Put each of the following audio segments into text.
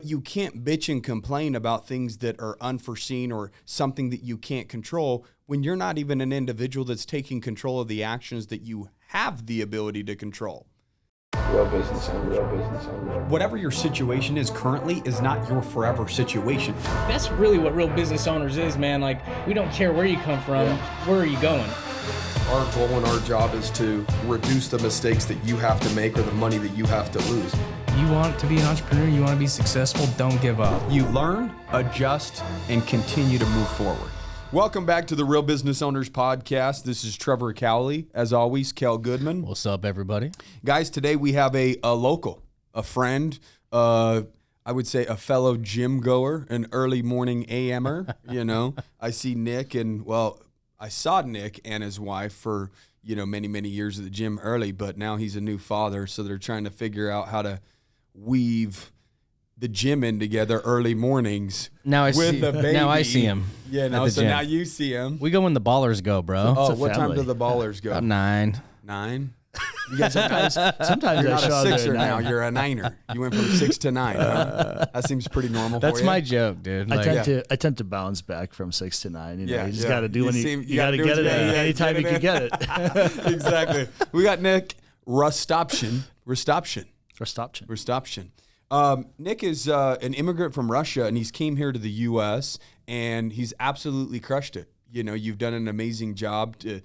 you can't bitch and complain about things that are unforeseen or something that you can't control when you're not even an individual that's taking control of the actions that you have the ability to control. Real business owner. Whatever your situation is currently is not your forever situation. That's really what real business owners is, man. Like, we don't care where you come from, where are you going? Our goal and our job is to reduce the mistakes that you have to make or the money that you have to lose. You want to be an entrepreneur, you want to be successful, don't give up. You learn, adjust, and continue to move forward. Welcome back to the Real Business Owners Podcast. This is Trevor Cowley. As always, Kale Goodman. What's up, everybody? Guys, today we have a local, a friend, I would say a fellow gym-goer, an early morning AMer. You know, I see Nick and, well, I saw Nick and his wife for, many, many years at the gym early, but now he's a new father, so they're trying to figure out how to weave the gym in together early mornings with the baby. Now I see him. Yeah, now you see him. We go when the ballers go, bro. Oh, what time do the ballers go? About 9. 9? You guys sometimes You're I not show a up there sixer at now. 9. You're a niner. You went from 6 to 9. Huh? That seems pretty normal That's for you. my joke, dude. I tend to bounce back from 6 to 9. You just got to do when you got to do get what it you gotta anytime you can get it. Exactly. We got Nick Rastopchin. Nick is an immigrant from Russia, and he's came here to the U.S., and he's absolutely crushed it. You've done an amazing job to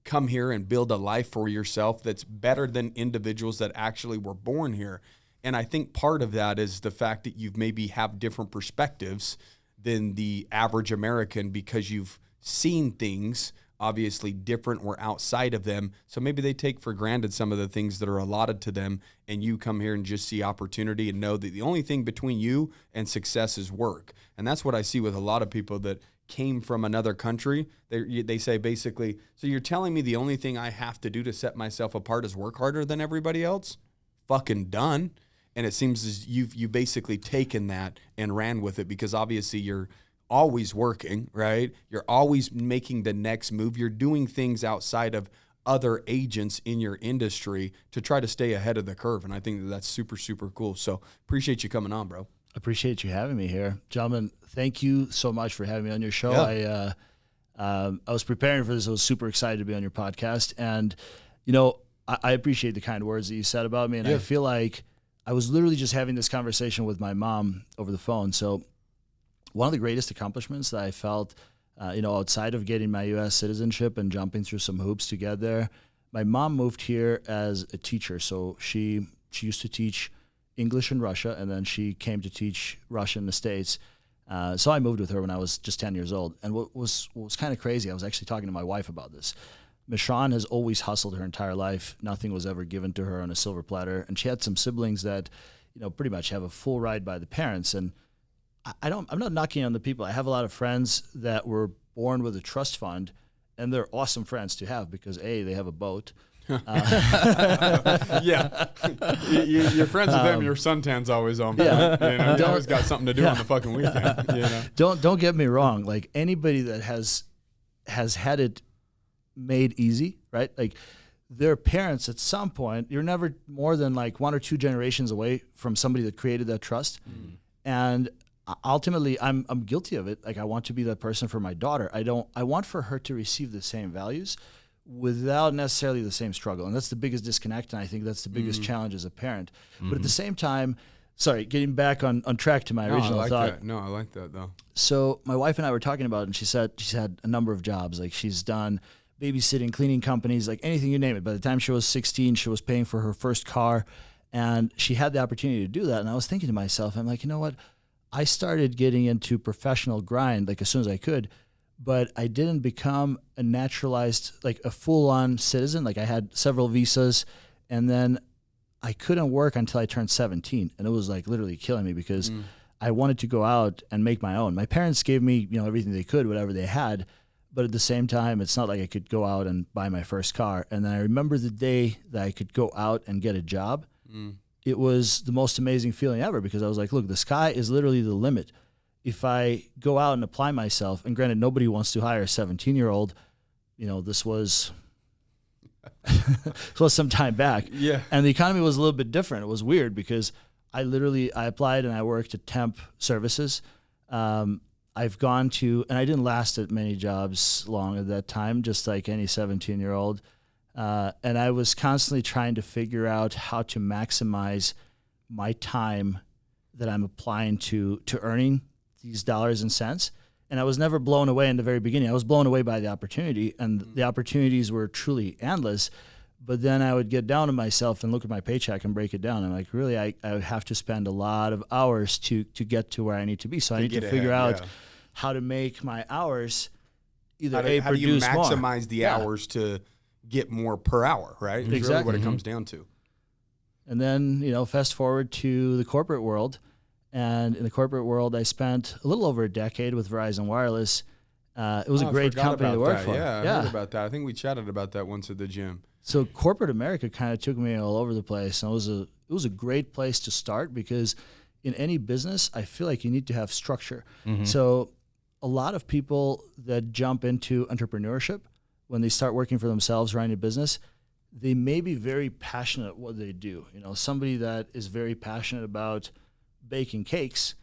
come here and build a life for yourself that's better than individuals that actually were born here. And I think part of that is the fact that you've maybe have different perspectives than the average American because you've seen things obviously different or outside of them. So maybe they take for granted some of the things that are allotted to them, and you come here and just see opportunity and know that the only thing between you and success is work. And that's what I see with a lot of people that came from another country. They say basically, so you're telling me the only thing I have to do to set myself apart is work harder than everybody else? Fucking done. And it seems as you've basically taken that and ran with it because obviously you're always working, right? You're always making the next move. You're doing things outside of other agents in your industry to try to stay ahead of the curve. And I think that's super, super cool. So appreciate you coming on, bro. Appreciate you having me here. Gentlemen, thank you so much for having me on your show. Yeah. I was preparing for this. I was super excited to be on your podcast. And, I appreciate the kind words that you said about me. And I feel like I was literally just having this conversation with my mom over the phone. So one of the greatest accomplishments that I felt, outside of getting my U.S. citizenship and jumping through some hoops to get there, my mom moved here as a teacher. So she used to teach English in Russia, and then she came to teach Russian in the States. So I moved with her when I was just 10 years old. And what was kind of crazy, I was actually talking to my wife about this. Michonne has always hustled her entire life. Nothing was ever given to her on a silver platter. And she had some siblings that, pretty much have a full ride by the parents. And I'm not knocking on the people. I have a lot of friends that were born with a trust fund, and they're awesome friends to have because A, they have a boat. Yeah. You're friends with them, your suntan's always on. Yeah. You always got something to do on the fucking weekend. Don't get me wrong. Like anybody that has had it made easy, right? Like their parents at some point, you're never more than like 1 or 2 generations away from somebody that created that trust. And ultimately I'm guilty of it. Like I want to be that person for my daughter. I want for her to receive the same values without necessarily the same struggle. And that's the biggest disconnect. And I think that's the biggest challenge as a parent. But at the same time, sorry, getting back on track to my original thought. No, I like that though. So my wife and I were talking about it, and she said she's had a number of jobs. Like she's done babysitting, cleaning companies, like anything you name it. By the time she was 16, she was paying for her first car, and she had the opportunity to do that. And I was thinking to myself, I'm like, you know what? I started getting into professional grind like as soon as I could, but I didn't become a naturalized, like a full-on citizen. Like I had several visas, and then I couldn't work until I turned 17, and it was like literally killing me because I wanted to go out and make my own. My parents gave me, everything they could, whatever they had, but at the same time, it's not like I could go out and buy my first car. And then I remember the day that I could go out and get a job. It was the most amazing feeling ever because I was like, look, the sky is literally the limit. If I go out and apply myself, and granted, nobody wants to hire a 17-year-old, this was some time back. Yeah. And the economy was a little bit different. It was weird because I applied and I worked at temp services. I've gone to, and I didn't last at many jobs long at that time, just like any 17-year-old. And I was constantly trying to figure out how to maximize my time that I'm applying to earning these dollars and cents. And I was never blown away in the very beginning. I was blown away by the opportunity, and the opportunities were truly endless. But then I would get down to myself and look at my paycheck and break it down. I'm like, really, I would have to spend a lot of hours to get to where I need to be. So I need to figure out how to make my hours either how do you produce more. maximize the hours to get more per hour, right? It's really what it comes down to. And then, fast forward to the corporate world. And in the corporate world, I spent a little over a decade with Verizon Wireless. It was a great company to work for. Yeah, I heard about that. I think we chatted about that once at the gym. So corporate America kind of took me all over the place. And it was a great place to start because in any business, I feel like you need to have structure. So a lot of people that jump into entrepreneurship, when they start working for themselves, running a business, they may be very passionate at what they do. Somebody that is very passionate about baking cakes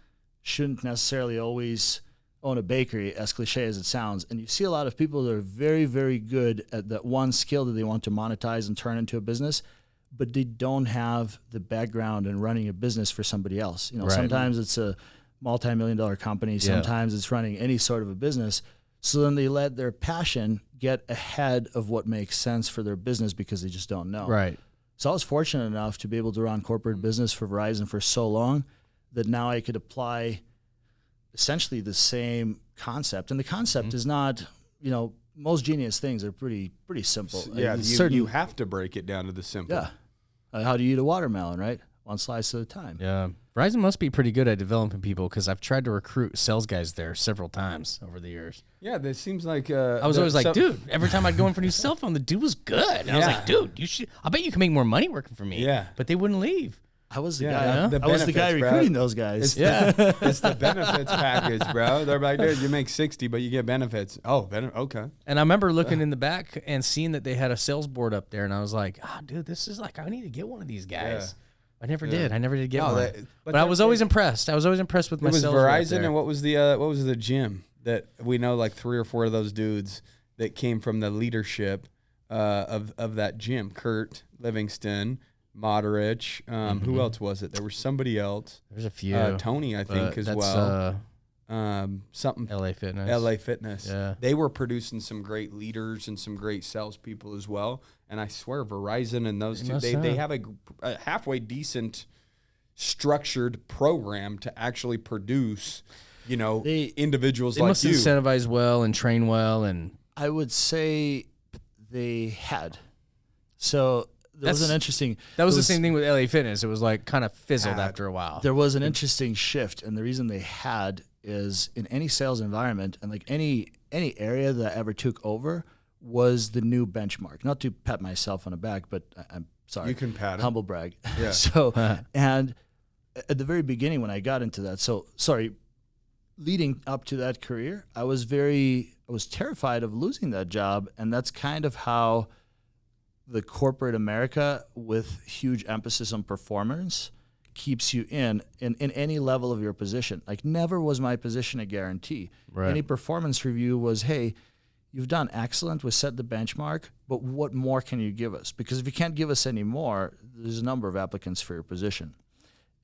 shouldn't necessarily always own a bakery, as cliche as it sounds. And you see a lot of people that are very, very good at that one skill that they want to monetize and turn into a business, but they don't have the background in running a business for somebody else. Sometimes it's a multi-million-dollar company. Sometimes it's running any sort of a business. So then they let their passion get ahead of what makes sense for their business because they just don't know. Right. So I was fortunate enough to be able to run corporate business for Verizon for so long that now I could apply essentially the same concept. And the concept is not, most genius things are pretty simple. Yeah, you have to break it down to the simple. Yeah. How do you eat a watermelon, right? One slice at a time. Yeah. Verizon must be pretty good at developing people because I've tried to recruit sales guys there several times over the years. Yeah, that seems like... I was always like, dude, every time I'd go in for a new cell phone, the dude was good. And I was like, dude, I bet you can make more money working for me. Yeah. But they wouldn't leave. I was the guy. I was the guy recruiting those guys. It's the benefits package, bro. They're like, dude, you make 60, but you get benefits. Oh, okay. And I remember looking in the back and seeing that they had a sales board up there, and I was like, dude, this is like, I need to get one of these guys. I never did. I never did get one. But I was always impressed. I was always impressed with my sales. It was Verizon, and what was the gym that we know? Like 3 or 4 of those dudes that came from the leadership of that gym. Kurt Livingston. Moderich. Who else was it? There was somebody else. There's a few. Tony, I think, as well. Something. LA Fitness. LA Fitness. Yeah. They were producing some great leaders and some great salespeople as well. And I swear, Verizon and those two, they have a halfway decent structured program to actually produce, individuals they like must you. Incentivize well and train well. And I would say they had. So... That was the same thing with LA Fitness. It was like kind of fizzled after a while. There was an interesting shift, and the reason they had is in any sales environment and like any area that I ever took over was the new benchmark. Not to pat myself on the back, but I'm sorry. You can pat it. Humble brag. Yeah. So, and at the very beginning when I got into that, leading up to that career, I was terrified of losing that job, and that's kind of how the corporate America with huge emphasis on performance keeps you in any level of your position. Like never was my position a guarantee. Right. Any performance review was, hey, you've done excellent, we set the benchmark, but what more can you give us? Because if you can't give us any more, there's a number of applicants for your position.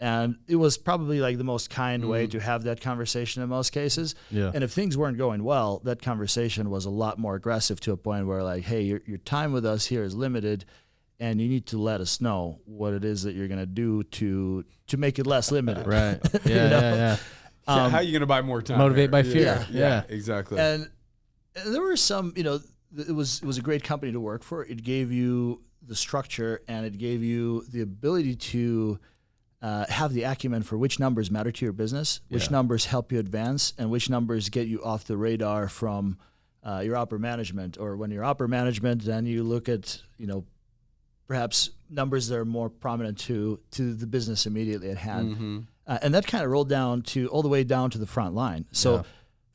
And it was probably like the most kind way to have that conversation in most cases. Yeah. And if things weren't going well, that conversation was a lot more aggressive to a point where like, hey, your time with us here is limited and you need to let us know what it is that you're going to do to make it less limited. Right. Yeah, How are you going to buy more time? Motivate by fear. Yeah, exactly. And there were some, it was a great company to work for. It gave you the structure and it gave you the ability to have the acumen for which numbers matter to your business, which numbers help you advance, and which numbers get you off the radar from your upper management. Or when you're upper management, then you look at, perhaps numbers that are more prominent to the business immediately at hand. And that kind of rolled all the way down to the front line. So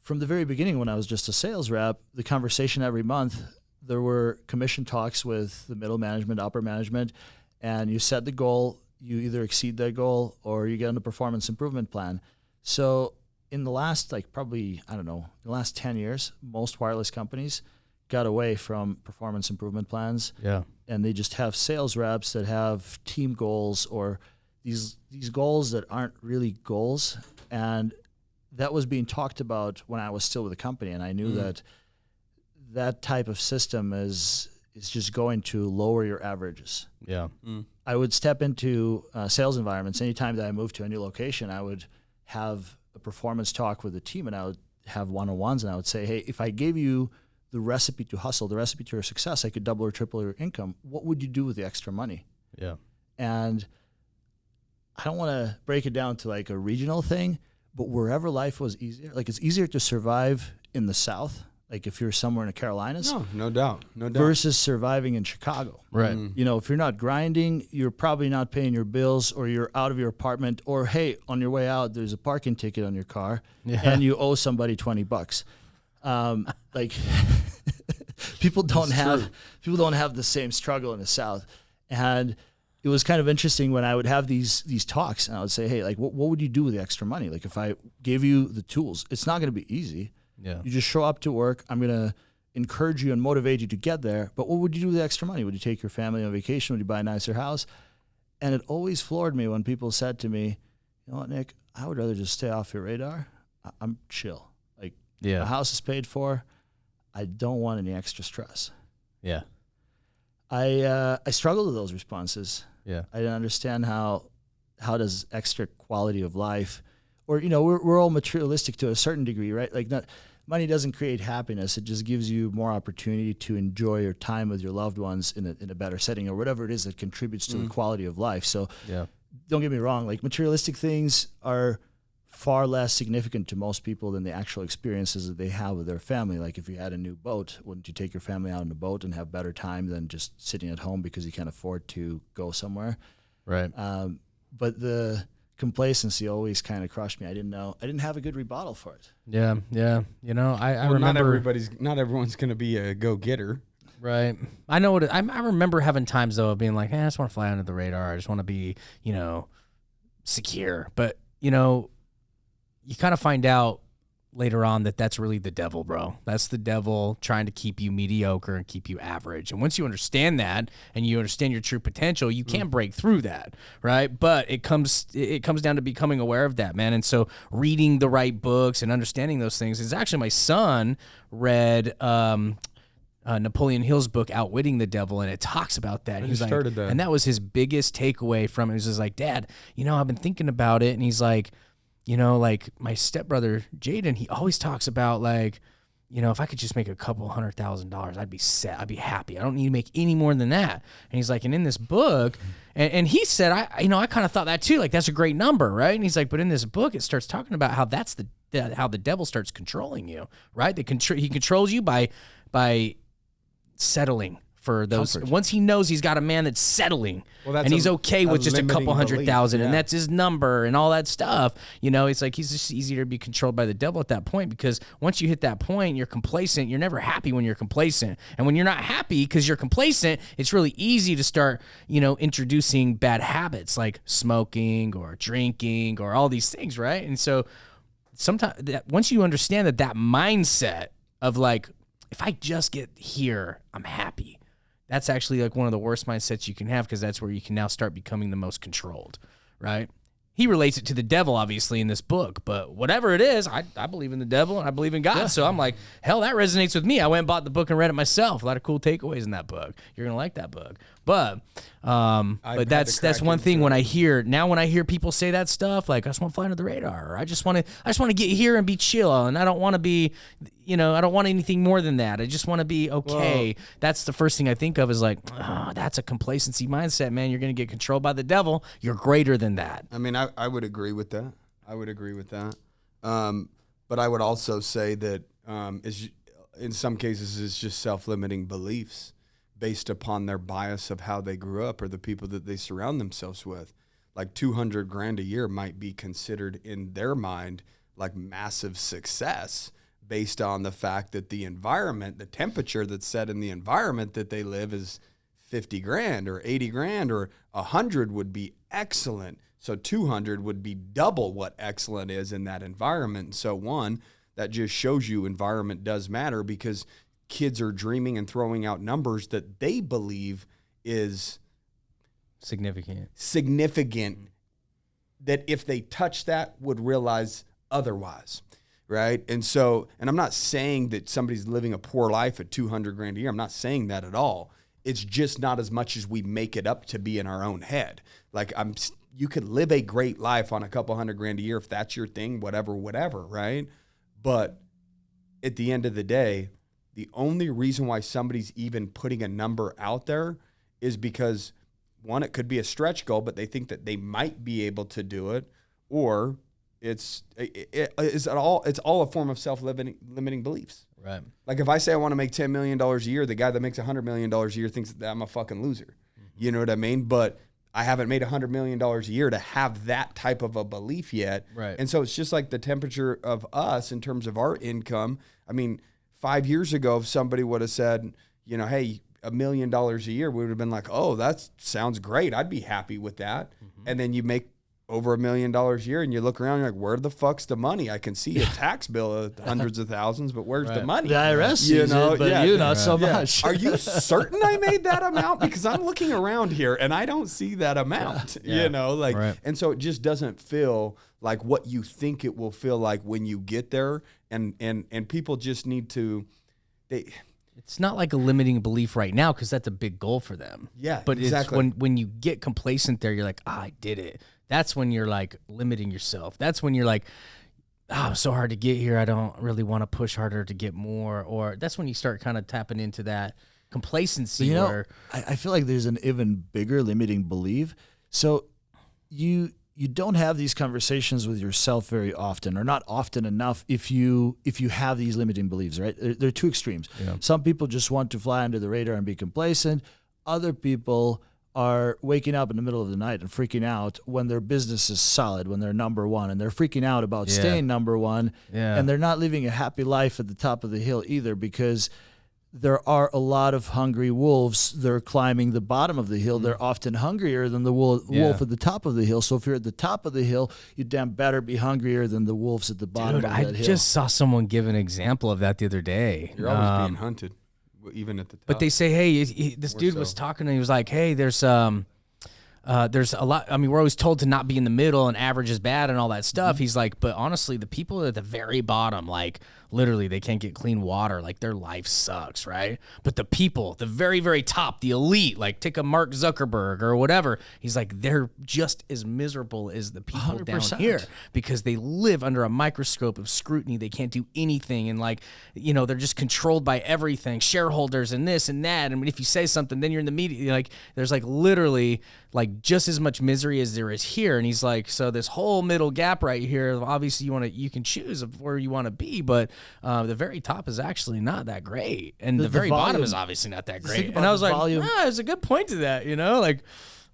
from the very beginning, when I was just a sales rep, the conversation every month, there were commission talks with the middle management, upper management, and you set the goal. you either exceed that goal or you get on the performance improvement plan. So in the last, like probably, I don't know, the last 10 years, most wireless companies got away from performance improvement plans. Yeah. And they just have sales reps that have team goals or these goals that aren't really goals. And that was being talked about when I was still with the company. And I knew that type of system is just going to lower your averages. Yeah. I would step into sales environments. Anytime that I moved to a new location, I would have a performance talk with the team, and I would have one-on-ones, and I would say, hey, if I gave you the recipe to hustle, the recipe to your success, I could double or triple your income. What would you do with the extra money? Yeah. And I don't want to break it down to like a regional thing, but wherever life was easier, like it's easier to survive in the South, like if you're somewhere in the Carolinas. No doubt. Versus surviving in Chicago. Right. You know, if you're not grinding, you're probably not paying your bills, or you're out of your apartment, or hey, on your way out, there's a parking ticket on your car and you owe somebody $20. Like people don't have the same struggle in the South. And it was kind of interesting when I would have these talks, and I would say, hey, like what would you do with the extra money? Like if I gave you the tools, it's not going to be easy. Yeah. You just show up to work. I'm going to encourage you and motivate you to get there. But what would you do with the extra money? Would you take your family on vacation? Would you buy a nicer house? And it always floored me when people said to me, you know what, Nick, I would rather just stay off your radar. I'm chill. Like the house is paid for. I don't want any extra stress. Yeah. I struggled with those responses. Yeah. I didn't understand how does extra quality of life, or, you know, we're all materialistic to a certain degree, right? Like money doesn't create happiness. It just gives you more opportunity to enjoy your time with your loved ones in a better setting, or whatever it is that contributes to the quality of life. So don't get me wrong, like materialistic things are far less significant to most people than the actual experiences that they have with their family. Like if you had a new boat, wouldn't you take your family out on a boat and have better time than just sitting at home because you can't afford to go somewhere? Right. But the complacency always kind of crushed me. I didn't have a good rebuttal for it. Yeah. You know, I remember not everyone's going to be a go-getter. Right. I know what I remember having times though of being like, I just want to fly under the radar. I just want to be, you know, secure. But, you know, you kind of find out later on that that's really the devil, bro. That's the devil trying to keep you mediocre and keep you average. And once you understand that and you understand your true potential, you can break through that, right? But it comes down to becoming aware of that, man. And so reading the right books and understanding those things is actually, my son read Napoleon Hill's book, Outwitting the Devil, and it talks about that. He was like, and that was his biggest takeaway from it. He was just like, Dad, you know, I've been thinking about it. And he's like, you know, like my stepbrother Jaden, he always talks about like, you know, if I could just make a couple $100,000, I'd be set. I'd be happy. I don't need to make any more than that. And he's like, and in this book, and he said, I kind of thought that too. Like that's a great number, right? And he's like, but in this book, it starts talking about how that's how the devil starts controlling you, right? He controls you by settling for those. Comfort. Once he knows he's got a man that's settling, and he's okay with just a couple $100,000, and that's his number and all that stuff. You know, it's like he's just easier to be controlled by the devil at that point, because once you hit that point, you're complacent. You're never happy when you're complacent, and when you're not happy because you're complacent, it's really easy to start, you know, introducing bad habits like smoking or drinking or all these things, right? And so sometimes once you understand that mindset of like, if I just get here, I'm happy. That's actually like one of the worst mindsets you can have, because that's where you can now start becoming the most controlled, right? He relates it to the devil, obviously, in this book, but whatever it is, I believe in the devil and I believe in God. Yeah. So I'm like, hell, that resonates with me. I went and bought the book and read it myself. A lot of cool takeaways in that book. You're going to like that book. But that's one thing when I hear people say that stuff, like I just want to fly under the radar, or I just want to get here and be chill, and I don't want to be, you know, I don't want anything more than that. I just want to be okay. Whoa. That's the first thing I think of is like, oh, that's a complacency mindset, man. You're going to get controlled by the devil. You're greater than that. I mean, I would agree with that. But I would also say that in some cases it's just self-limiting beliefs based upon their bias of how they grew up or the people that they surround themselves with. Like $200,000 a year might be considered in their mind like massive success based on the fact that the environment, the temperature that's set in the environment that they live is 50 grand or 80 grand, or 100 would be excellent. So 200 would be double what excellent is in that environment. And so one, that just shows you environment does matter, because kids are dreaming and throwing out numbers that they believe is significant, that if they touch that would realize otherwise. Right. And so, and I'm not saying that somebody's living a poor life at 200 grand a year. I'm not saying that at all. It's just not as much as we make it up to be in our own head. Like you could live a great life on a couple $100 grand a year if that's your thing, whatever. Right. But at the end of the day, the only reason why somebody's even putting a number out there is because, one, it could be a stretch goal, but they think that they might be able to do it, or it's all a form of self-limiting beliefs. Right. Like if I say I want to make $10 million a year, the guy that makes $100 million a year thinks that I'm a fucking loser. Mm-hmm. You know what I mean? But I haven't made $100 million a year to have that type of a belief yet. Right. And so it's just like the temperature of us in terms of our income. I mean, 5 years ago, if somebody would have said, you know, hey, $1 million a year, we would have been like, oh, that sounds great. I'd be happy with that. Mm-hmm. And then you make over $1 million a year and you look around, you're like, where the fuck's the money? I can see a tax bill of hundreds of thousands, but where's the money? The IRS sees it, but you not so much. Are you certain I made that amount? Because I'm looking around here and I don't see that amount, you know, like, and so it just doesn't feel like what you think it will feel like when you get there. And people just need to, it's not like a limiting belief right now, because that's a big goal for them. Yeah, but exactly. It's when you get complacent there, you're like, I did it. That's when you're like limiting yourself. That's when you're like, I'm so hard to get here. I don't really want to push harder to get more. Or that's when you start kind of tapping into that complacency. You know, I feel like there's an even bigger limiting belief. So you don't have these conversations with yourself very often, or not often enough if you have these limiting beliefs, right? They're two extremes. Yeah. Some people just want to fly under the radar and be complacent. Other people are waking up in the middle of the night and freaking out when their business is solid, when they're number one, and they're freaking out about staying number one, and they're not living a happy life at the top of the hill either, because there are a lot of hungry wolves. They're climbing the bottom of the hill. They're often hungrier than the wolf at the top of the hill. So if you're at the top of the hill, you damn better be hungrier than the wolves at the bottom of that hill. I just saw someone give an example of that the other day. You're always being hunted, even at the top. But they say, hey, this dude was talking and he was like, hey, there's a lot. I mean, we're always told to not be in the middle and average is bad and all that stuff. He's like, but honestly, the people at the very bottom, like literally they can't get clean water. Like their life sucks, right? But the people, the very, very top, the elite, like take a Mark Zuckerberg or whatever. He's like, they're just as miserable as the people 100%. Down here, because they live under a microscope of scrutiny. They can't do anything. And like, you know, they're just controlled by everything, shareholders and this and that. And if you say something, then you're in the media. Like there's like literally like just as much misery as there is here. And he's like, so this whole middle gap right here, obviously you can choose where you want to be, but the very top is actually not that great. And the very bottom is obviously not that great. And I was like, there's a good point to that, you know, like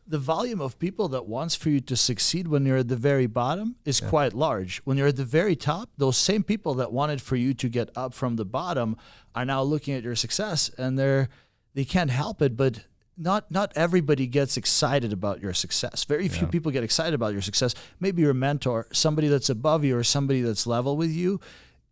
the volume of people that wants for you to succeed when you're at the very bottom is quite large. When you're at the very top, those same people that wanted for you to get up from the bottom are now looking at your success, and they can't help it, but not everybody gets excited about your success. Very few people get excited about your success. Maybe your mentor, somebody that's above you or somebody that's level with you,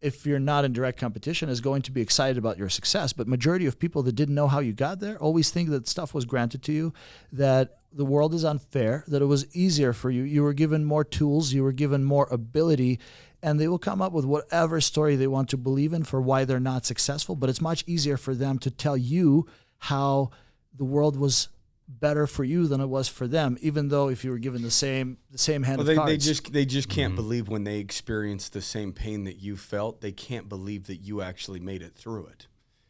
if you're not in direct competition, is going to be excited about your success. But majority of people that didn't know how you got there always think that stuff was granted to you, that the world is unfair, that it was easier for you. You were given more tools, you were given more ability, and they will come up with whatever story they want to believe in for why they're not successful. But it's much easier for them to tell you how the world was better for you than it was for them, even though if you were given the same hand of cards. They just can't believe when they experience the same pain that you felt. They can't believe that you actually made it through it.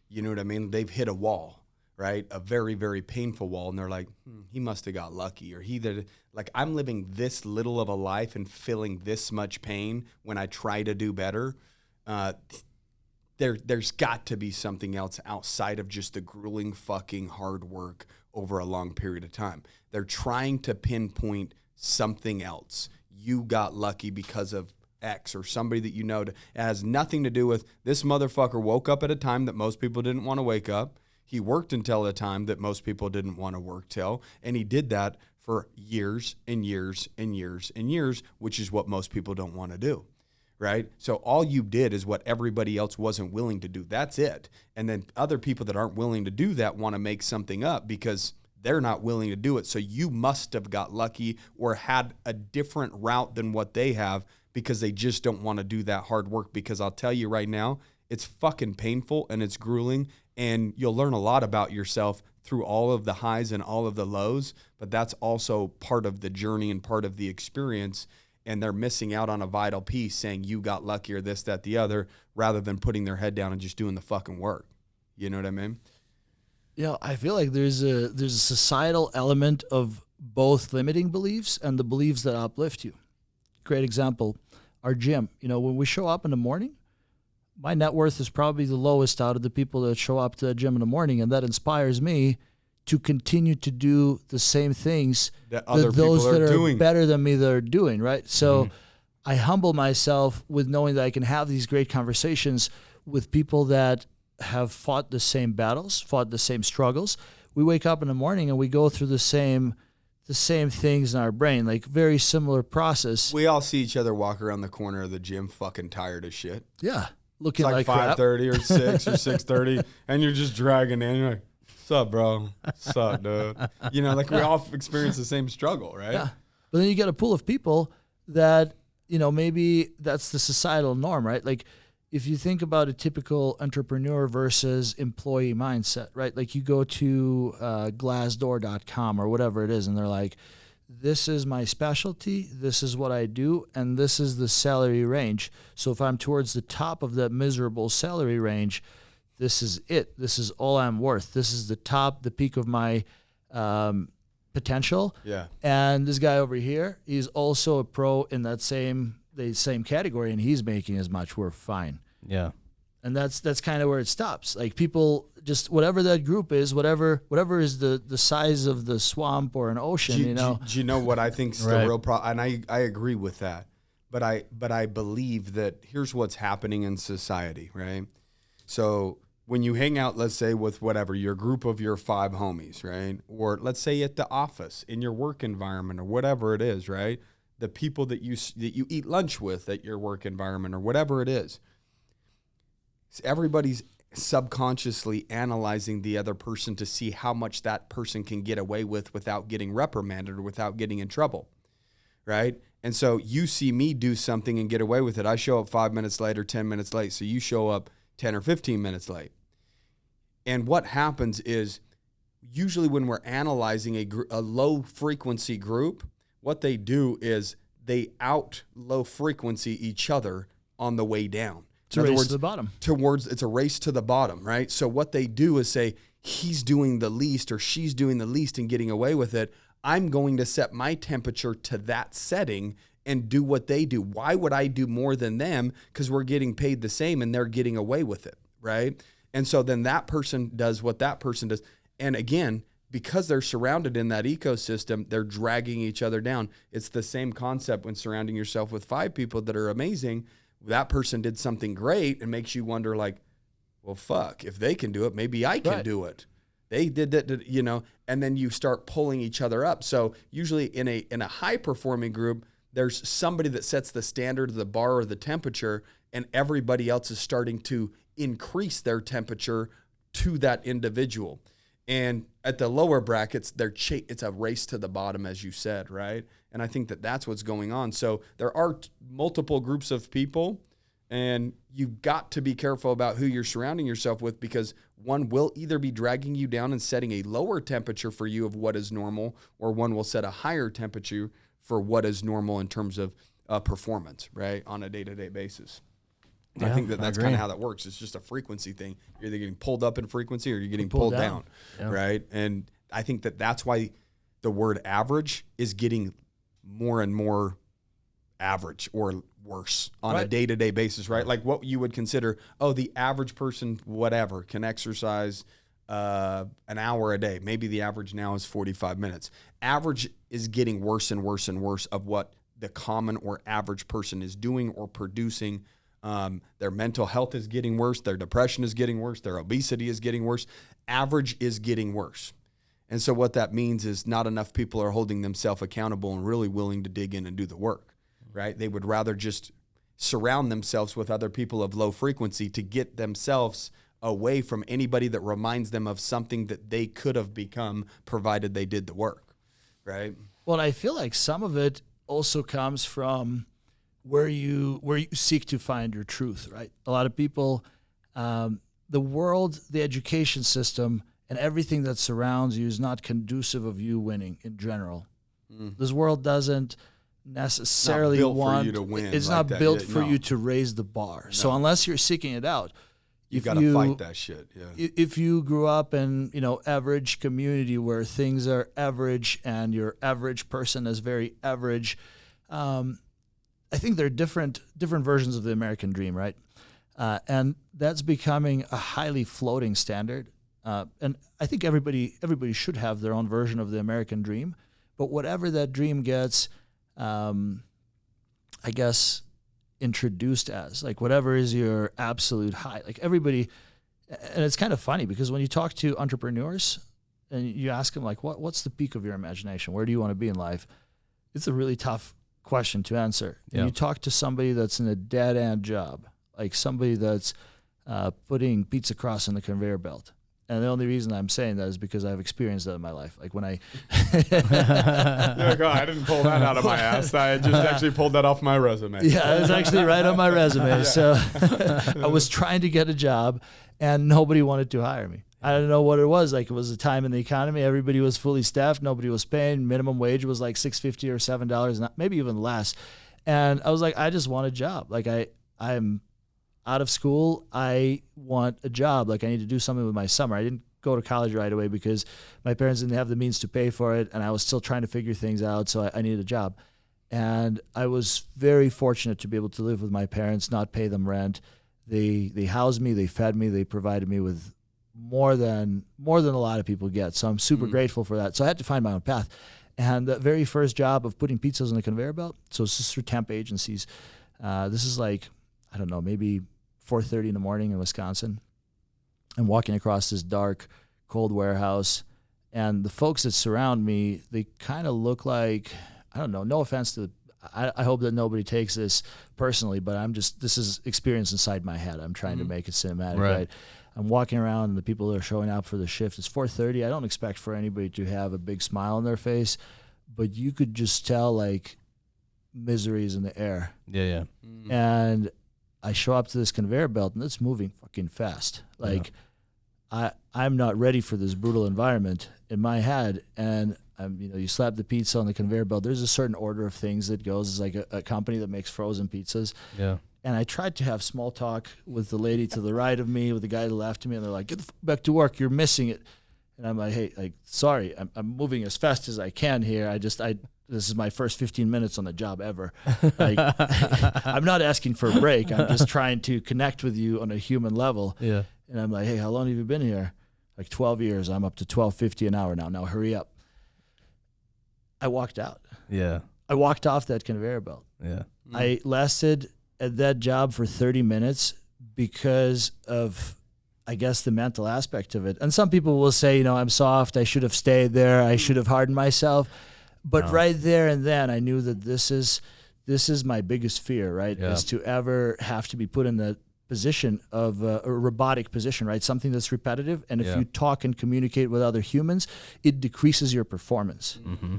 You know what I mean? They've hit a wall, right? A very, very painful wall, and they're like, he must have got lucky, or like I'm living this little of a life and feeling this much pain when I try to do better. There's got to be something else outside of just the grueling fucking hard work over a long period of time. They're trying to pinpoint something else. You got lucky because of X, or somebody that you know. It has nothing to do with this motherfucker woke up at a time that most people didn't want to wake up. He worked until a time that most people didn't want to work till, and he did that for years and years and years and years, which is what most people don't want to do, right? So all you did is what everybody else wasn't willing to do. That's it. And then other people that aren't willing to do that want to make something up because they're not willing to do it. So you must have got lucky or had a different route than what they have because they just don't want to do that hard work. Because I'll tell you right now, it's fucking painful and it's grueling, and you'll learn a lot about yourself through all of the highs and all of the lows, but that's also part of the journey and part of the experience. And they're missing out on a vital piece saying you got lucky or this, that, the other, rather than putting their head down and just doing the fucking work. You know what I mean? Yeah, I feel like there's a societal element of both limiting beliefs and the beliefs that uplift you. Great example, our gym. You know, when we show up in the morning, my net worth is probably the lowest out of the people that show up to the gym in the morning, and that inspires me to continue to do the same things that other those people that are are doing. better than me that are doing, right? So I humble myself with knowing that I can have these great conversations with people that have fought the same battles, fought the same struggles. We wake up in the morning and we go through the same things in our brain, like very similar process. We all see each other walk around the corner of the gym fucking tired as shit. Yeah. It's Looking like crap. 5:30 or 6 or 6:30, and you're just dragging in. You're like, "What's up, bro? What's up, dude?" You know, like we all experience the same struggle, right? Yeah. But then you get a pool of people that, you know, maybe that's the societal norm, right? Like if you think about a typical entrepreneur versus employee mindset, right? Like you go to glassdoor.com or whatever it is, and they're like, this is my specialty, this is what I do, and this is the salary range. So if I'm towards the top of that miserable salary range, this is it. This is all I'm worth. This is the peak of my potential. Yeah. And this guy over here, he's also a pro in that same category, and he's making as much. We're fine. Yeah. And that's kind of where it stops. Like people just whatever that group is, whatever is the size of the swamp or an ocean, Do you know what I think is Right. the real problem? And I agree with that. But I believe that here's what's happening in society, right? So when you hang out, let's say with whatever, your group of your 5 homies, right? Or let's say at the office, in your work environment or whatever it is, right? The people that you eat lunch with at your work environment or whatever it is. Everybody's subconsciously analyzing the other person to see how much that person can get away with without getting reprimanded or without getting in trouble, right? And so you see me do something and get away with it. I show up 5 minutes late or 10 minutes late. So you show up 10 or 15 minutes late. And what happens is usually when we're analyzing a low frequency group, what they do is they out low frequency each other on the way down. It's a race to the bottom. It's a race to the bottom, right? So what they do is say, he's doing the least or she's doing the least and getting away with it. I'm going to set my temperature to that setting and do what they do. Why would I do more than them? Because we're getting paid the same and they're getting away with it, right? And so then that person does what that person does. And again, because they're surrounded in that ecosystem, they're dragging each other down. It's the same concept when surrounding yourself with 5 people that are amazing. That person did something great and makes you wonder like, well, fuck, if they can do it, maybe I can do it. They did that, you know, and then you start pulling each other up. So usually in a high performing group, there's somebody that sets the standard of the bar or the temperature, and everybody else is starting to increase their temperature to that individual. And at the lower brackets, it's a race to the bottom, as you said, right? And I think that that's what's going on. So there are multiple groups of people, and you've got to be careful about who you're surrounding yourself with, because one will either be dragging you down and setting a lower temperature for you of what is normal, or one will set a higher temperature for what is normal in terms of performance, right, on a day-to-day basis. Yeah, I think that's kind of how that works. It's just a frequency thing. You're either getting pulled up in frequency or you're getting pulled down. Yeah. Right? And I think that's why the word average is getting more and more average or worse on a day-to-day basis, right? Like what you would consider, the average person, whatever, can exercise an hour a day. Maybe the average now is 45 minutes. Average is getting worse and worse and worse of what the common or average person is doing or producing Their mental health is getting worse. Their depression is getting worse. Their obesity is getting worse. Average is getting worse. And so what that means is not enough people are holding themselves accountable and really willing to dig in and do the work, right? They would rather just surround themselves with other people of low frequency to get themselves away from anybody that reminds them of something that they could have become provided they did the work, right? Well, I feel like some of it also comes from where you seek to find your truth, right? A lot of people, the world, the education system, and everything that surrounds you is not conducive of you winning in general. This world doesn't necessarily want for you to win. It's like not that. Built for you to raise the bar. No. So unless you're seeking it out, you got to fight that shit. Yeah. If you grew up in, average community where things are average and your average person is very average, I think there are different versions of the American dream, right? And that's becoming a highly floating standard. And I think everybody should have their own version of the American dream. But whatever that dream gets, I guess, introduced as, like whatever is your absolute high, like everybody, and it's kind of funny because when you talk to entrepreneurs and you ask them like, what's the peak of your imagination? Where do you want to be in life? It's a really tough question to answer. Yeah. And you talk to somebody that's in a dead end job, like somebody that's putting pizza crust in the conveyor belt. And the only reason I'm saying that is because I've experienced that in my life. Like when I I didn't pull that out of my ass. I just actually pulled that off my resume. Yeah, it's actually right on my resume. Yeah. So I was trying to get a job and nobody wanted to hire me. I don't know what it was. Like it was a time in the economy. Everybody was fully staffed. Nobody was paying. Minimum wage was like $6.50 or $7, maybe even less. And I was like, I just want a job. Like I'm out of school, I want a job. Like I need to do something with my summer. I didn't go to college right away because my parents didn't have the means to pay for it, and I was still trying to figure things out, so I needed a job. And I was very fortunate to be able to live with my parents, not pay them rent. They housed me, they fed me, they provided me with more than a lot of people get. So I'm super grateful for that. So I had to find my own path. And the very first job of putting pizzas on the conveyor belt, so this is through temp agencies. This is like, I don't know, maybe 4:30 in the morning in Wisconsin. I'm walking across this dark, cold warehouse, and the folks that surround me, they kind of look like, I don't know, no offense to, I hope that nobody takes this personally, but this is experience inside my head. I'm trying to make it cinematic, right? I'm walking around and the people that are showing up for the shift, it's 4:30. I don't expect for anybody to have a big smile on their face, but you could just tell like misery is in the air. Yeah. And I show up to this conveyor belt and it's moving fucking fast. Like I'm not ready for this brutal environment in my head. And you slap the pizza on the conveyor belt. There's a certain order of things that goes. It's like a company that makes frozen pizzas. Yeah. And I tried to have small talk with the lady to the right of me, with the guy to the left of me, and they're like, "Get the back to work. You're missing it." And I'm like, "Hey, sorry, I'm moving as fast as I can here. This is my first 15 minutes on the job ever. Like, I'm not asking for a break. I'm just trying to connect with you on a human level." Yeah. And I'm like, "Hey, how long have you been here?" Like 12 years. I'm up to $12.50 an hour now. Now hurry up. I walked out. Yeah. I walked off that conveyor belt. Yeah. I lasted at that job for 30 minutes because of, I guess, the mental aspect of it. And some people will say, I'm soft. I should have stayed there. I should have hardened myself. But right there and then, I knew that this is my biggest fear, right? Yeah. Is to ever have to be put in the position of a robotic position, right? Something that's repetitive. And if you talk and communicate with other humans, it decreases your performance. Mm-hmm.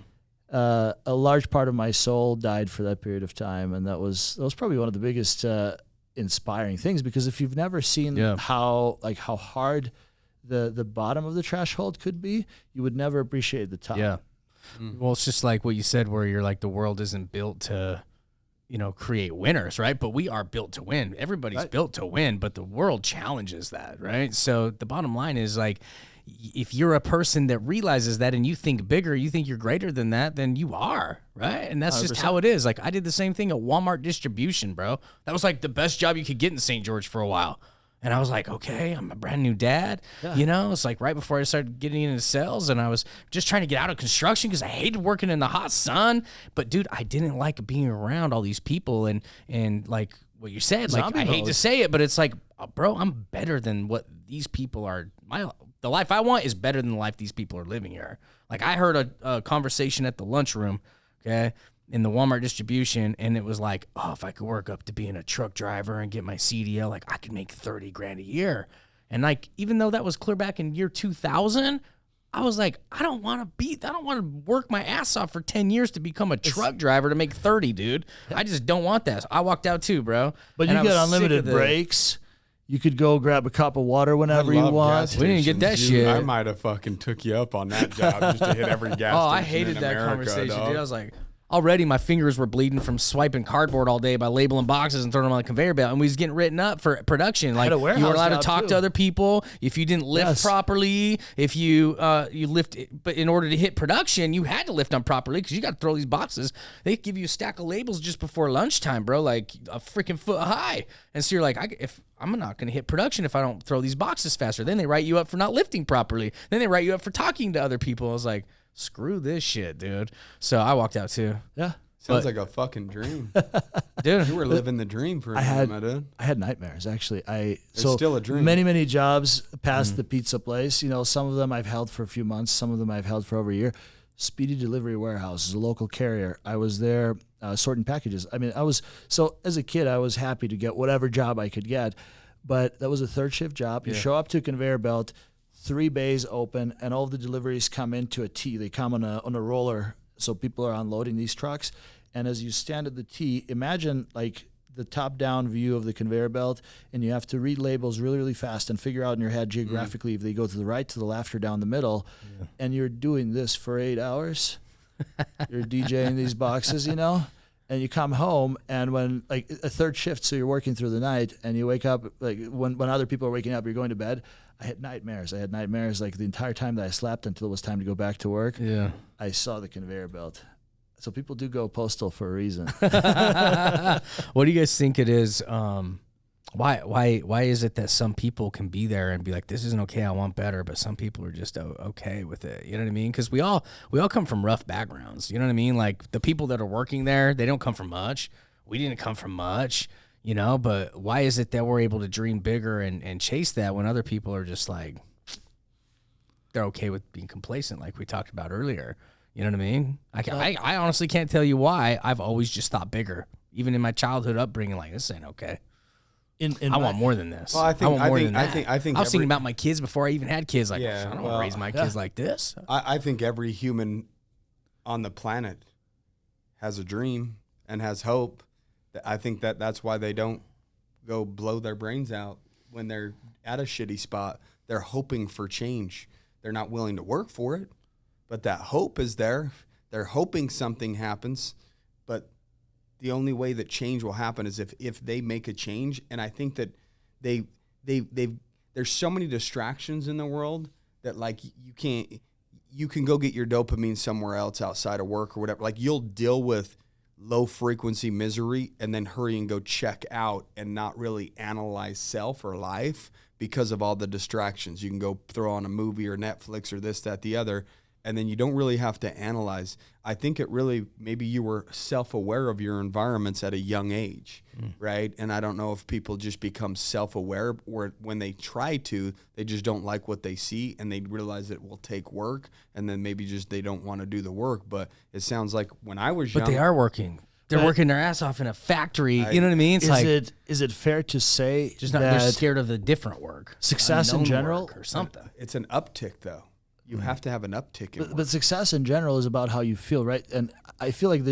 A large part of my soul died for that period of time, and that was probably one of the biggest inspiring things, because if you've never seen how hard the bottom of the threshold could be, you would never appreciate the top. Yeah. Well, it's just like what you said, where you're like, the world isn't built to, create winners, right? But we are built to win. Everybody's built to win, but the world challenges that, right? So the bottom line is, like, if you're a person that realizes that and you think bigger, you think you're greater than that, then you are, right? And that's 100%. Just how it is. Like, I did the same thing at Walmart distribution, bro. That was like the best job you could get in St. George for a while. And I was like, okay, I'm a brand new dad. Yeah. It's like right before I started getting into sales, and I was just trying to get out of construction because I hated working in the hot sun. But dude, I didn't like being around all these people and like what you said. Like, I hate to say it, but it's like, bro, I'm better than what these people are. The life I want is better than the life these people are living here. Like, I heard a conversation at the lunchroom, okay, in the Walmart distribution, and it was like, oh, if I could work up to being a truck driver and get my CDL, like, I could make $30,000 a year. And like, even though that was clear back in year 2000, I was like, I don't want to work my ass off for 10 years to become a truck driver to make 30, dude. I just don't want that. So I walked out too, bro. But you get unlimited breaks. You could go grab a cup of water whenever you want. We didn't get that shit. I might have fucking took you up on that job just to hit every gas station. Oh, I hated that conversation, dude. I was like, already my fingers were bleeding from swiping cardboard all day by labeling boxes and throwing them on the conveyor belt, and we was getting written up for production. Like, you were allowed to talk to other people if you didn't lift properly. If you lift, but in order to hit production, you had to lift them properly because you got to throw these boxes. They give you a stack of labels just before lunchtime, bro, like a freaking foot high. And so you're like, if I'm not going to hit production if I don't throw these boxes faster. Then they write you up for not lifting properly. Then they write you up for talking to other people. I was like, screw this shit, dude. So I walked out too. Yeah. Sounds like a fucking dream. Dude, you were living the dream for a minute, dude. I had nightmares, actually. It's still a dream. Many jobs past the pizza place. You know, some of them I've held for a few months. Some of them I've held for over a year. Speedy Delivery Warehouse is a local carrier. I was there sorting packages. I mean, so as a kid, I was happy to get whatever job I could get. But that was a third shift job. You show up to a conveyor belt, 3 bays open, and all of the deliveries come into a T. They come on a roller, so people are unloading these trucks. And as you stand at the T, imagine like the top-down view of the conveyor belt, and you have to read labels really, really fast and figure out in your head geographically if they go to the right, to the left, or down the middle. Yeah. And you're doing this for 8 hours. You're DJing these boxes, you know? And you come home, and when like a third shift, so you're working through the night, and you wake up like when other people are waking up, you're going to bed. I had nightmares. Like the entire time that I slept until it was time to go back to work. Yeah, I saw the conveyor belt. So people do go postal for a reason. What do you guys think it is? Why is it that some people can be there and be like, this isn't okay, I want better, but some people are just okay with it? You know what I mean? Because we all come from rough backgrounds. You know what I mean? Like the people that are working there, they don't come from much. We didn't come from much, you know? But why is it that we're able to dream bigger and chase that when other people are just like, they're okay with being complacent like we talked about earlier? You know what I mean? I honestly can't tell you why. I've always just thought bigger. Even in my childhood upbringing, like, this ain't okay. I want more than this. Well, I was thinking about my kids before I even had kids. Like, I don't want to raise my kids like this. I think every human on the planet has a dream and has hope. I think that's why they don't go blow their brains out when they're at a shitty spot. They're hoping for change. They're not willing to work for it, but that hope is there. They're hoping something happens, but the only way that change will happen is if they make a change. And I think that there's so many distractions in the world that like you can go get your dopamine somewhere else outside of work or whatever. Like you'll deal with low frequency misery and then hurry and go check out and not really analyze self or life because of all the distractions. You can go throw on a movie or Netflix or this, that, the other, and then you don't really have to analyze. I think it really, maybe you were self-aware of your environments at a young age, right? And I don't know if people just become self-aware or when they try to, they just don't like what they see and they realize it will take work and then maybe just they don't want to do the work. But it sounds like when I was young. But they are working. They're working their ass off in a factory. You know what I mean? Is it fair to say just not, they're scared of the different work? Success in general? Or something. It's an uptick, though. You have to have an uptick in work. But success in general is about how you feel, right? And I feel like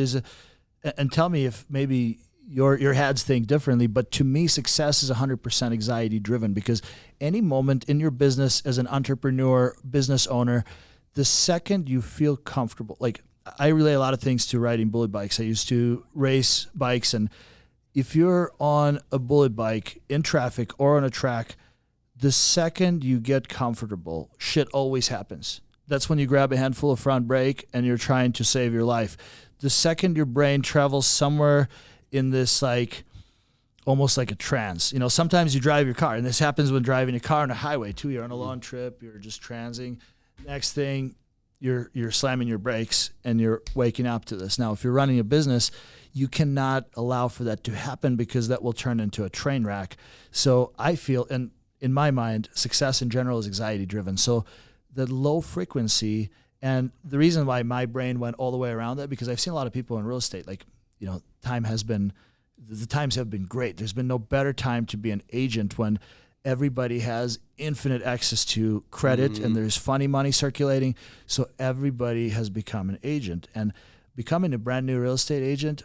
and tell me if maybe your heads think differently, but to me, success is 100% anxiety driven because any moment in your business as an entrepreneur, business owner, the second you feel comfortable, like I relate a lot of things to riding bullet bikes. I used to race bikes, and if you're on a bullet bike in traffic or on a track, the second you get comfortable, shit always happens. That's when you grab a handful of front brake and you're trying to save your life. The second your brain travels somewhere in this like, almost like a trance. You know, sometimes you drive your car, and this happens when driving a car on a highway too. You're on a long trip, you're just transing. Next thing, you're slamming your brakes and you're waking up to this. Now, if you're running a business, you cannot allow for that to happen because that will turn into a train wreck. So I feel, and in my mind, success in general is anxiety driven. So the low frequency, and the reason why my brain went all the way around that, because I've seen a lot of people in real estate, like, the times have been great. There's been no better time to be an agent when everybody has infinite access to credit and there's funny money circulating. So everybody has become an agent, and becoming a brand new real estate agent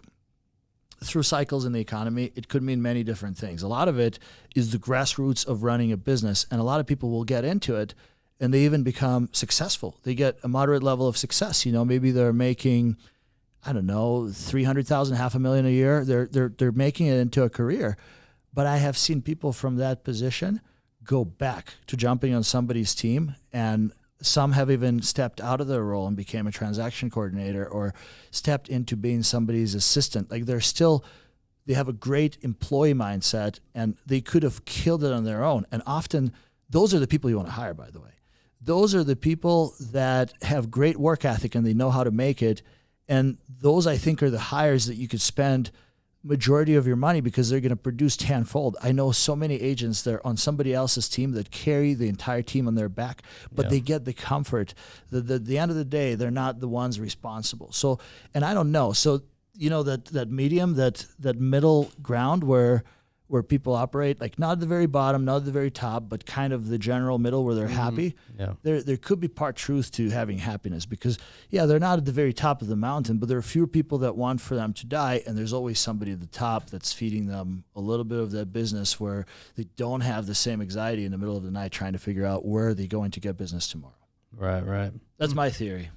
through cycles in the economy, it could mean many different things. A lot of it is the grassroots of running a business, and a lot of people will get into it and they even become successful. They get a moderate level of success. Maybe they're making, I don't know, 300,000, $500,000 a year. They're making it into a career. But I have seen people from that position go back to jumping on somebody's team, and some have even stepped out of their role and became a transaction coordinator or stepped into being somebody's assistant. Like they have a great employee mindset, and they could have killed it on their own. And often those are the people you want to hire, by the way. Those are the people that have great work ethic and they know how to make it. And those, I think, are the hires that you could spend majority of your money because they're going to produce tenfold. I know so many agents that are on somebody else's team that carry the entire team on their back, but they get the comfort. The end of the day, they're not the ones responsible. So, and I don't know. So, that medium, that middle ground where people operate, like not at the very bottom, not at the very top, but kind of the general middle where they're happy. Yeah. There could be part truth to having happiness because, they're not at the very top of the mountain, but there are fewer people that want for them to die, and there's always somebody at the top that's feeding them a little bit of that business where they don't have the same anxiety in the middle of the night trying to figure out where they're going to get business tomorrow. Right. That's my theory.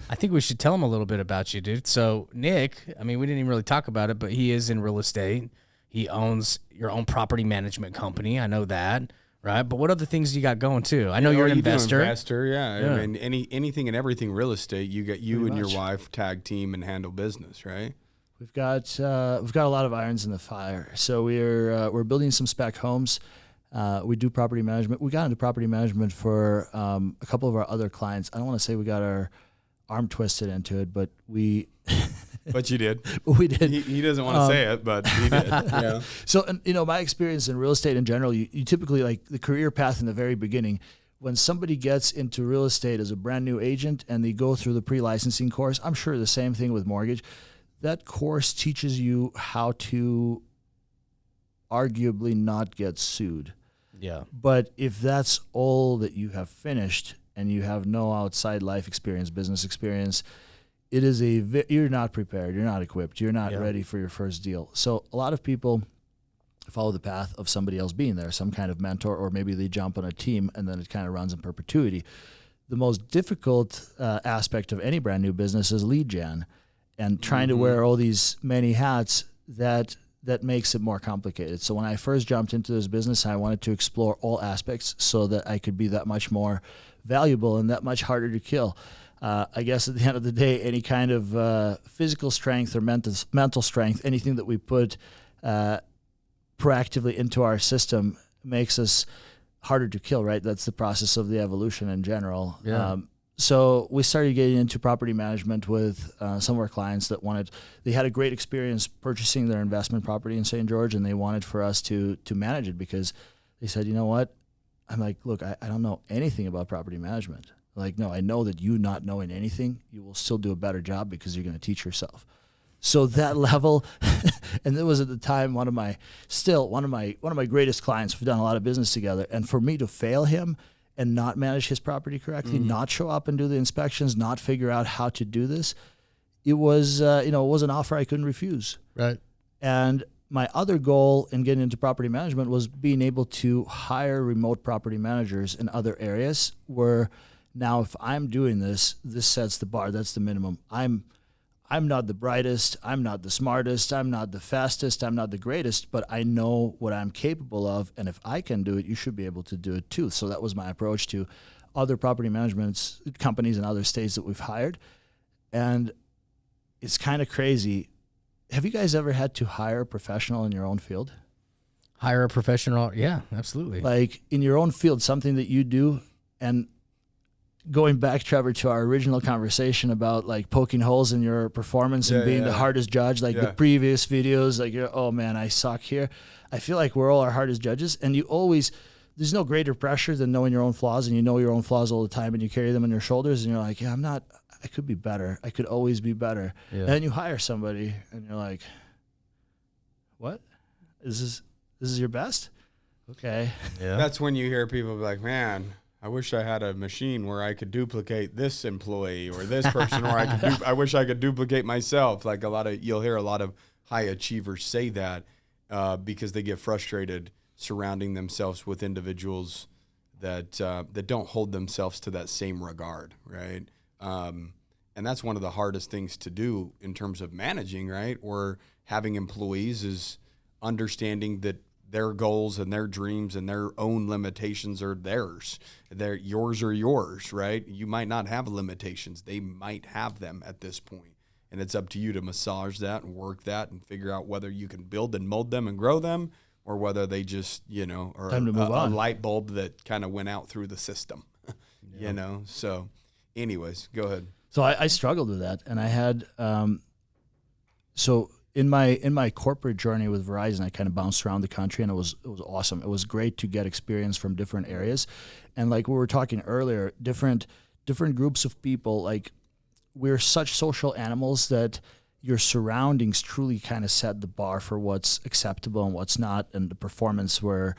I think we should tell him a little bit about you, dude. So Nick, we didn't even really talk about it, but he is in real estate. He owns your own property management company. I know that, right? But what other things do you got going too? I know you're an investor. Yeah. Anything and everything real estate. You got you and your wife tag team and handle business, right? We've got a lot of irons in the fire. So we're building some spec homes. We do property management. We got into property management for a couple of our other clients. I don't want to say we got our arm twisted into it, but we. But you did. We did. He doesn't want to say it, but he did. Yeah. So, my experience in real estate in general, you typically, like the career path in the very beginning, when somebody gets into real estate as a brand new agent and they go through the pre-licensing course, I'm sure the same thing with mortgage. That course teaches you how to arguably not get sued. Yeah. But if that's all that you have finished and you have no outside life experience, business experience, it is you're not prepared, you're not equipped, you're not ready for your first deal. So a lot of people follow the path of somebody else being there, some kind of mentor, or maybe they jump on a team and then it kind of runs in perpetuity. The most difficult aspect of any brand new business is lead gen, and trying to wear all these many hats that makes it more complicated. So when I first jumped into this business, I wanted to explore all aspects so that I could be that much more valuable and that much harder to kill. I guess at the end of the day, any kind of physical strength or mental strength, anything that we put proactively into our system makes us harder to kill, right? That's the process of the evolution in general. Yeah. So we started getting into property management with some of our clients they had a great experience purchasing their investment property in St. George, and they wanted for us to manage it because they said, you know what? I'm like, look, I don't know anything about property management. Like, no, I know that you not knowing anything, you will still do a better job because you're going to teach yourself. So that level, and it was at the time one of my greatest clients. We've done a lot of business together, and for me to fail him and not manage his property correctly, not show up and do the inspections, not figure out how to do this, it was it was an offer I couldn't refuse. Right. And my other goal in getting into property management was being able to hire remote property managers in other areas where now if I'm doing this sets the bar. That's the minimum. I'm not the brightest, I'm not the smartest, I'm not the fastest, I'm not the greatest, but I know what I'm capable of, and if I can do it, you should be able to do it too. So that was my approach to other property management companies in other states that we've hired. And it's kind of crazy. Have you guys ever had to hire a professional in your own field? Hire a professional? Yeah, absolutely. Like in your own field, something that you do, and going back, Trevor, to our original conversation about like poking holes in your performance and being the hardest judge, like the previous videos, like, oh man, I suck here. I feel like we're all our hardest judges, and there's no greater pressure than knowing your own flaws, and you know your own flaws all the time, and you carry them on your shoulders, and you're like, I could be better. I could always be better. Yeah. And then you hire somebody, and you're like, what? This is your best? Okay. Yeah. That's when you hear people be like, man, I wish I had a machine where I could duplicate this employee or this person, or I wish I could duplicate myself. Like you'll hear a lot of high achievers say that because they get frustrated surrounding themselves with individuals that don't hold themselves to that same regard, right? And that's one of the hardest things to do in terms of managing, right? Or having employees is understanding that their goals and their dreams and their own limitations are theirs. Yours are yours, right? You might not have limitations. They might have them at this point. And it's up to you to massage that and work that and figure out whether you can build and mold them and grow them, or whether they just, are a light bulb that kind of went out through the system, So anyways, go ahead. So I struggled with that. And I had, in my corporate journey with Verizon, I kind of bounced around the country, and it was awesome. It was great to get experience from different areas. And like we were talking earlier, different groups of people, like we're such social animals that your surroundings truly kind of set the bar for what's acceptable and what's not, and the performance where,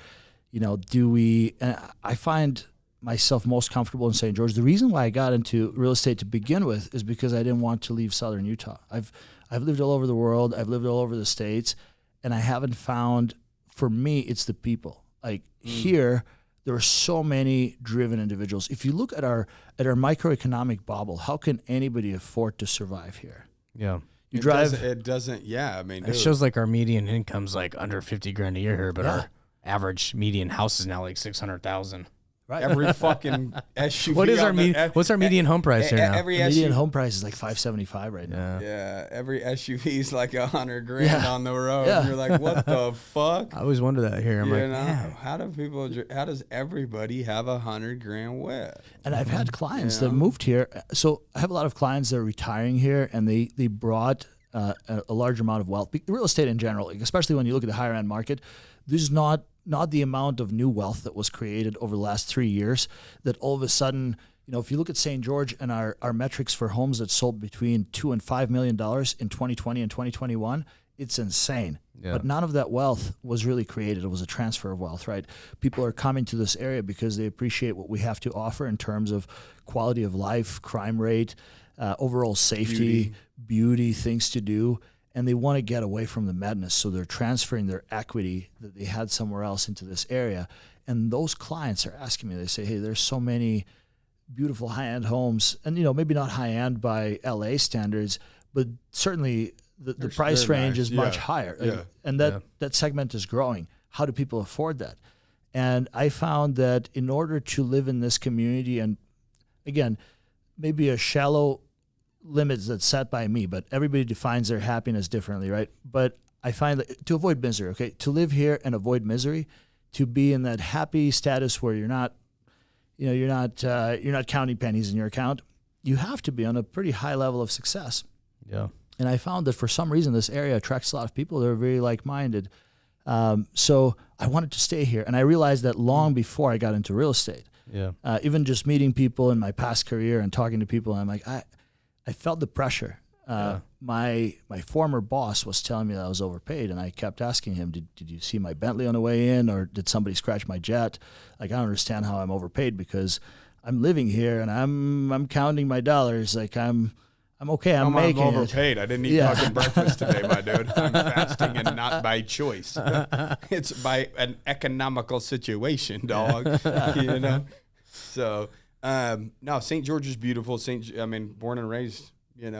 and I find myself most comfortable in St. George. The reason why I got into real estate to begin with is because I didn't want to leave Southern Utah. I've lived all over the world. I've lived all over the States, and I haven't found, for me, it's the people. Like here, there are so many driven individuals. If you look at our microeconomic bubble, how can anybody afford to survive here? Yeah. It doesn't. Yeah. I mean, it shows like our median income's like under 50 grand a year here, but our average median house is now like 600,000. Right. Every fucking SUV. What's our median home price here now? Every median home price is like $575 right now. Yeah. Every SUV is like $100 grand on the road. Yeah. And you're like, what the fuck? I always wonder that here. I'm how does everybody have $100 grand with? And I've had clients that moved here. So I have a lot of clients that are retiring here, and they brought a large amount of wealth. Real estate in general, especially when you look at the higher end market, there's not the amount of new wealth that was created over the last 3 years that all of a sudden, if you look at St. George and our metrics for homes that sold between $2 and $5 million in 2020 and 2021, it's insane. Yeah. But none of that wealth was really created. It was a transfer of wealth, right? People are coming to this area because they appreciate what we have to offer in terms of quality of life, crime rate, overall safety, beauty, things to do. And they want to get away from the madness, so they're transferring their equity that they had somewhere else into this area. And those clients are asking me, they say, hey, there's so many beautiful high-end homes, and maybe not high-end by LA standards, but certainly the price range is much higher. And that segment is growing. How do people afford that? And I found that in order to live in this community, and again, maybe a shallow limits that's set by me, but everybody defines their happiness differently, right? But I find that to avoid misery, okay, to live here and avoid misery, to be in that happy status where you're not counting pennies in your account, you have to be on a pretty high level of success. Yeah. And I found that for some reason this area attracts a lot of people that are very like-minded. So I wanted to stay here, and I realized that long before I got into real estate. Yeah. Even just meeting people in my past career and talking to people, I'm like, I felt the pressure. My former boss was telling me that I was overpaid, and I kept asking him, did you see my Bentley on the way in, or did somebody scratch my jet? Like, I don't understand how I'm overpaid, because I'm living here and I'm counting my dollars. Like, I'm okay. I'm making I'm overpaid. I didn't eat fucking breakfast today, my dude. I'm fasting, and not by choice. It's by an economical situation, dog. So. No, St. George is beautiful. Born and raised, this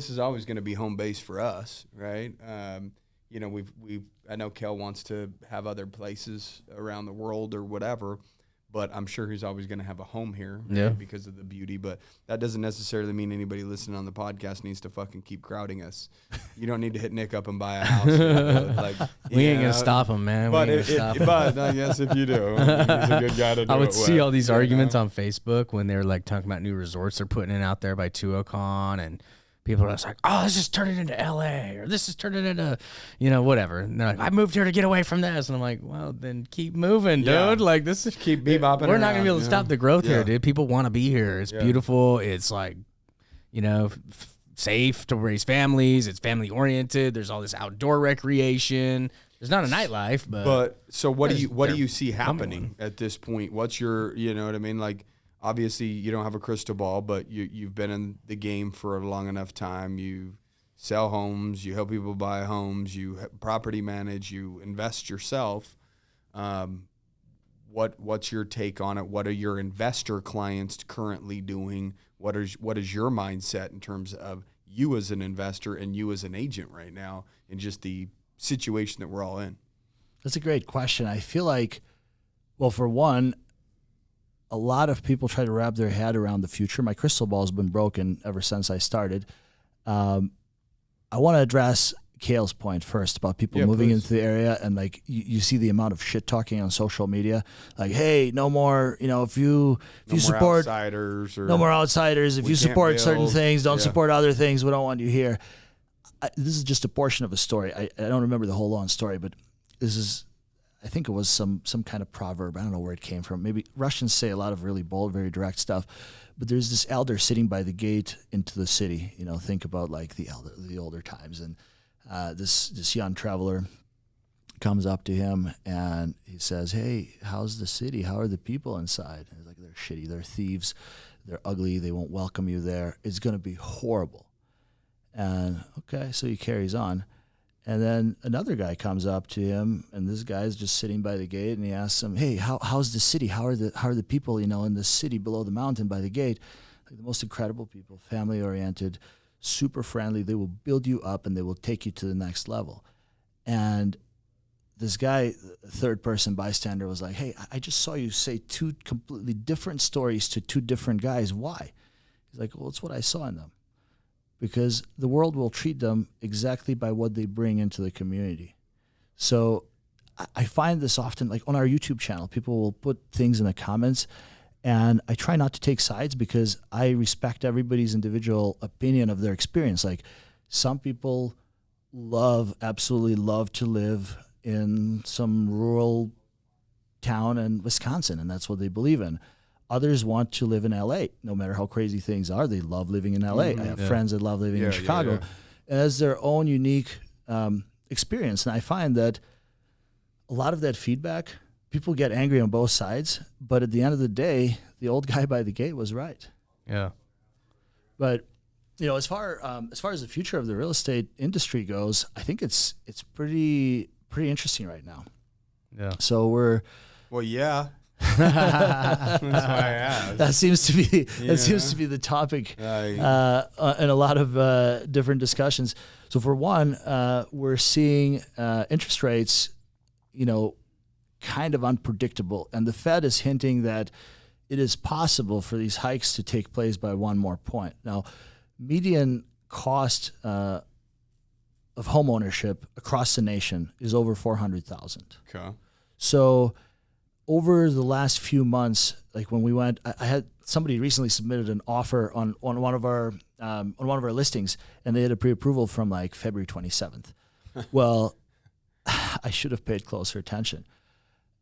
is always going to be home base for us, right? I know Kale wants to have other places around the world or whatever, but I'm sure he's always going to have a home here because of the beauty. But that doesn't necessarily mean anybody listening on the podcast needs to fucking keep crowding us. You don't need to hit Nick up and buy a house. We ain't going to stop him, man. But I guess if you do, he's a good guy to do it. I would see all these arguments on Facebook when they're like talking about new resorts they're putting it out there by Tuacahn, and people are just like, oh, this is turning into LA, or this is turning into, whatever. And they're like, I moved here to get away from this. And I'm like, well, then keep moving, dude. Like, this is, keep bebopping. We're not going to be able to stop the growth here, dude. People want to be here. It's beautiful. It's like, safe to raise families. It's family oriented. There's all this outdoor recreation. There's not a nightlife, but so what do you see happening at this point? What's your, you know what I mean? Like, obviously, you don't have a crystal ball, but you've been in the game for a long enough time. You sell homes, you help people buy homes, you property manage, you invest yourself. What's your take on it? What are your investor clients currently doing? What is your mindset in terms of you as an investor and you as an agent right now, and just the situation that we're all in? That's a great question. I feel like, well, for one, a lot of people try to wrap their head around the future. My crystal ball has been broken ever since I started. I want to address Kale's point first about people moving into the area, and like you see the amount of shit talking on social media, like, hey, no more, if you support outsiders, or no more outsiders. If you support certain things, don't support other things. We don't want you here. This is just a portion of a story. I don't remember the whole long story, but this is, I think it was some kind of proverb. I don't know where it came from. Maybe Russians say a lot of really bold, very direct stuff. But there's this elder sitting by the gate into the city. Think about like the older times. And this young traveler comes up to him and he says, hey, how's the city? How are the people inside? And he's like, they're shitty. They're thieves. They're ugly. They won't welcome you there. It's going to be horrible. And okay, so he carries on. And then another guy comes up to him, and this guy's just sitting by the gate, and he asks him, hey, how's the city? How are the people, in the city below the mountain by the gate? Like, the most incredible people, family-oriented, super friendly. They will build you up, and they will take you to the next level. And this guy, third-person bystander, was like, hey, I just saw you say two completely different stories to two different guys. Why? He's like, well, it's what I saw in them. Because the world will treat them exactly by what they bring into the community. So I find this often, like on our YouTube channel, people will put things in the comments, and I try not to take sides because I respect everybody's individual opinion of their experience. Like, some people absolutely love to live in some rural town in Wisconsin, and that's what they believe in. Others want to live in LA, no matter how crazy things are. They love living in LA. I have friends that love living in Chicago. And it's their own unique experience. And I find that a lot of that feedback, people get angry on both sides. But at the end of the day, the old guy by the gate was right. Yeah. But, as far as the future of the real estate industry goes, I think it's pretty interesting right now. Yeah. So we're... Well, yeah. That's why I asked. That seems to be the topic in a lot of different discussions. So for one, we're seeing interest rates, kind of unpredictable, and the Fed is hinting that it is possible for these hikes to take place by one more point. Now, median cost of home ownership across the nation is over $400,000. Okay. So over the last few months, like when we went, I had somebody recently submitted an offer on one of our listings, and they had a pre-approval from like February 27th. Well, I should have paid closer attention.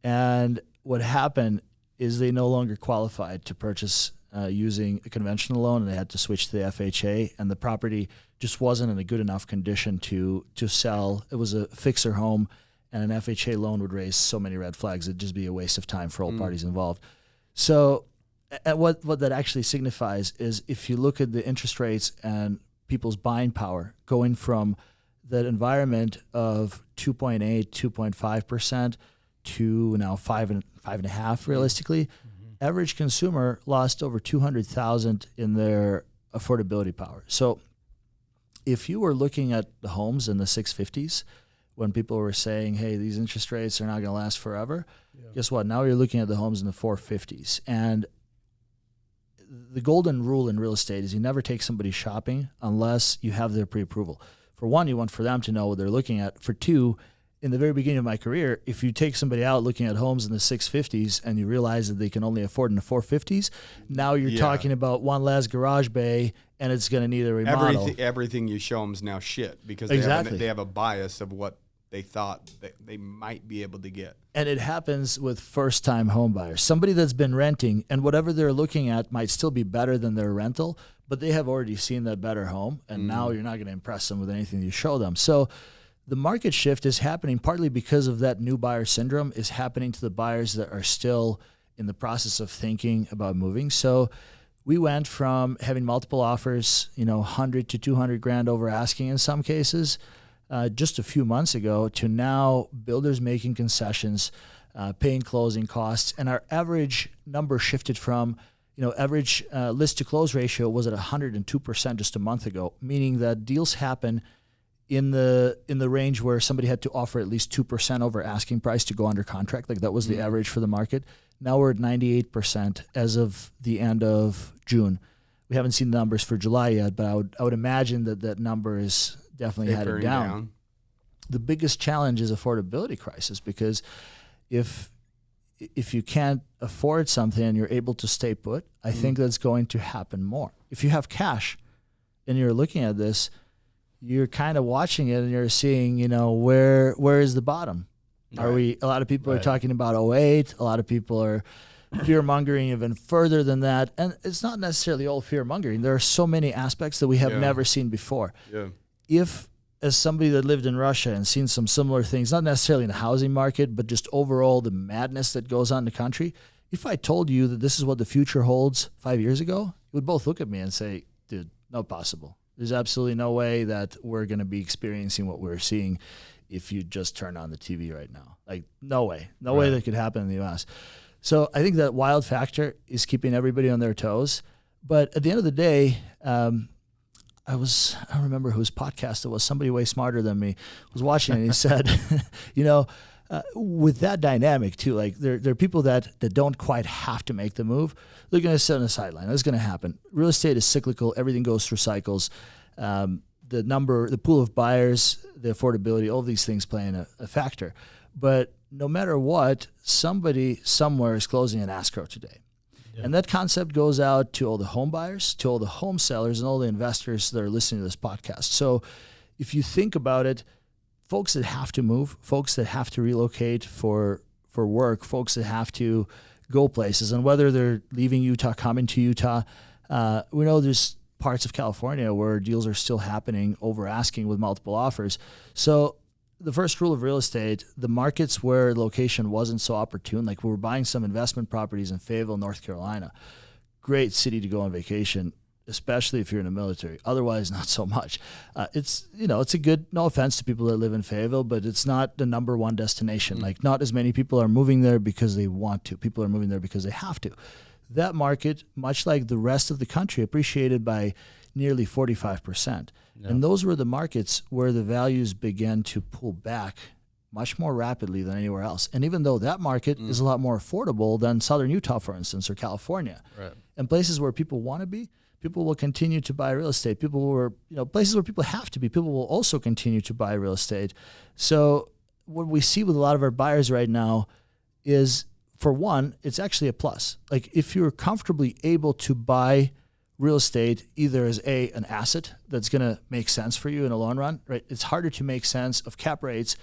And what happened is they no longer qualified to purchase using a conventional loan, and they had to switch to the FHA, and the property just wasn't in a good enough condition to sell. It was a fixer home, and an FHA loan would raise so many red flags. It'd just be a waste of time for all parties involved. So what that actually signifies is, if you look at the interest rates and people's buying power going from that environment of 2.8, 2.5% to now 5.5 realistically, average consumer lost over $200,000 in their affordability power. So if you were looking at the homes in the 650s, when people were saying, hey, these interest rates are not going to last forever. Guess what? Now you're looking at the homes in the 450s. And the golden rule in real estate is you never take somebody shopping unless you have their pre-approval. For one, you want for them to know what they're looking at. For two, in the very beginning of my career, if you take somebody out looking at homes in the 650s and you realize that they can only afford in the 450s, now you're talking about one last garage bay and it's going to need a remodel. Everything you show them is now shit because they have a bias of what they thought that they might be able to get. And it happens with first-time home buyers. Somebody that's been renting, and whatever they're looking at might still be better than their rental, but they have already seen that better home, and now you're not going to impress them with anything you show them. So the market shift is happening partly because of that new buyer syndrome is happening to the buyers that are still in the process of thinking about moving. So we went from having multiple offers, 100 to 200 grand over asking in some cases, just a few months ago, to now builders making concessions, paying closing costs, and our average number shifted from, average list to close ratio was at 102% just a month ago, meaning that deals happen in the range where somebody had to offer at least 2% over asking price to go under contract. Like that was the average for the market. Now we're at 98% as of the end of June. We haven't seen the numbers for July yet, but I would imagine that number is definitely headed down. The biggest challenge is affordability crisis, because if you can't afford something and you're able to stay put, I think that's going to happen more. If you have cash and you're looking at this, you're kind of watching it and you're seeing, where is the bottom? Right. A lot of people are talking about 08. A lot of people are fear-mongering even further than that. And it's not necessarily all fear-mongering. There are so many aspects that we have never seen before. Yeah. If, as somebody that lived in Russia and seen some similar things, not necessarily in the housing market, but just overall the madness that goes on in the country, if I told you that this is what the future holds 5 years ago, you would both look at me and say, dude, not possible. There's absolutely no way that we're going to be experiencing what we're seeing if you just turn on the TV right now. Like, no way. No way that could happen in the U.S. So I think that wild factor is keeping everybody on their toes. But at the end of the day, I don't remember whose podcast it was. Somebody way smarter than me was watching it, and he said, with that dynamic too, like there are people that don't quite have to make the move. They're going to sit on the sideline. That's going to happen. Real estate is cyclical. Everything goes through cycles. The pool of buyers, the affordability, all of these things play in a factor. But no matter what, somebody somewhere is closing an escrow today. Yeah. And that concept goes out to all the home buyers, to all the home sellers, and all the investors that are listening to this podcast. So if you think about it, folks that have to move, folks that have to relocate for work, folks that have to go places, and whether they're leaving Utah, coming to Utah, we know there's parts of California where deals are still happening over asking with multiple offers. So the first rule of real estate, the markets where location wasn't so opportune, like we were buying some investment properties in Fayetteville, North Carolina, great city to go on vacation, especially if you're in the military. Otherwise, not so much. It's a good, no offense to people that live in Fayetteville, but it's not the number one destination. Like, not as many people are moving there because they want to. People are moving there because they have to. That market, much like the rest of the country, appreciated by nearly 45%. Yeah. And those were the markets where the values began to pull back much more rapidly than anywhere else. And even though that market is a lot more affordable than Southern Utah, for instance, or California, and places where people want to be, people will continue to buy real estate. Places where people have to be, people will also continue to buy real estate. So what we see with a lot of our buyers right now is, for one, it's actually a plus. Like, if you're comfortably able to buy real estate either as an asset that's going to make sense for you in the long run, right? It's harder to make sense of cap rates,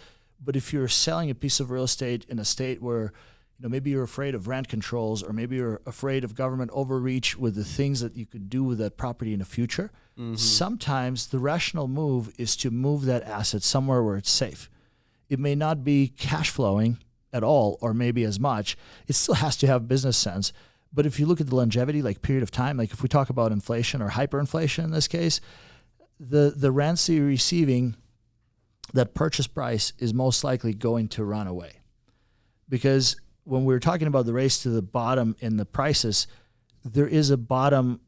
but if you're selling a piece of real estate in a state where maybe you're afraid of rent controls, or maybe you're afraid of government overreach with the things that you could do with that property in the future, sometimes the rational move is to move that asset somewhere where it's safe. It may not be cash flowing at all, or maybe as much. It still has to have business sense. But if you look at the longevity, like period of time, like if we talk about inflation or hyperinflation in this case, the rents that you're receiving, that purchase price is most likely going to run away. Because when we're talking about the race to the bottom in the prices, there is a bottom,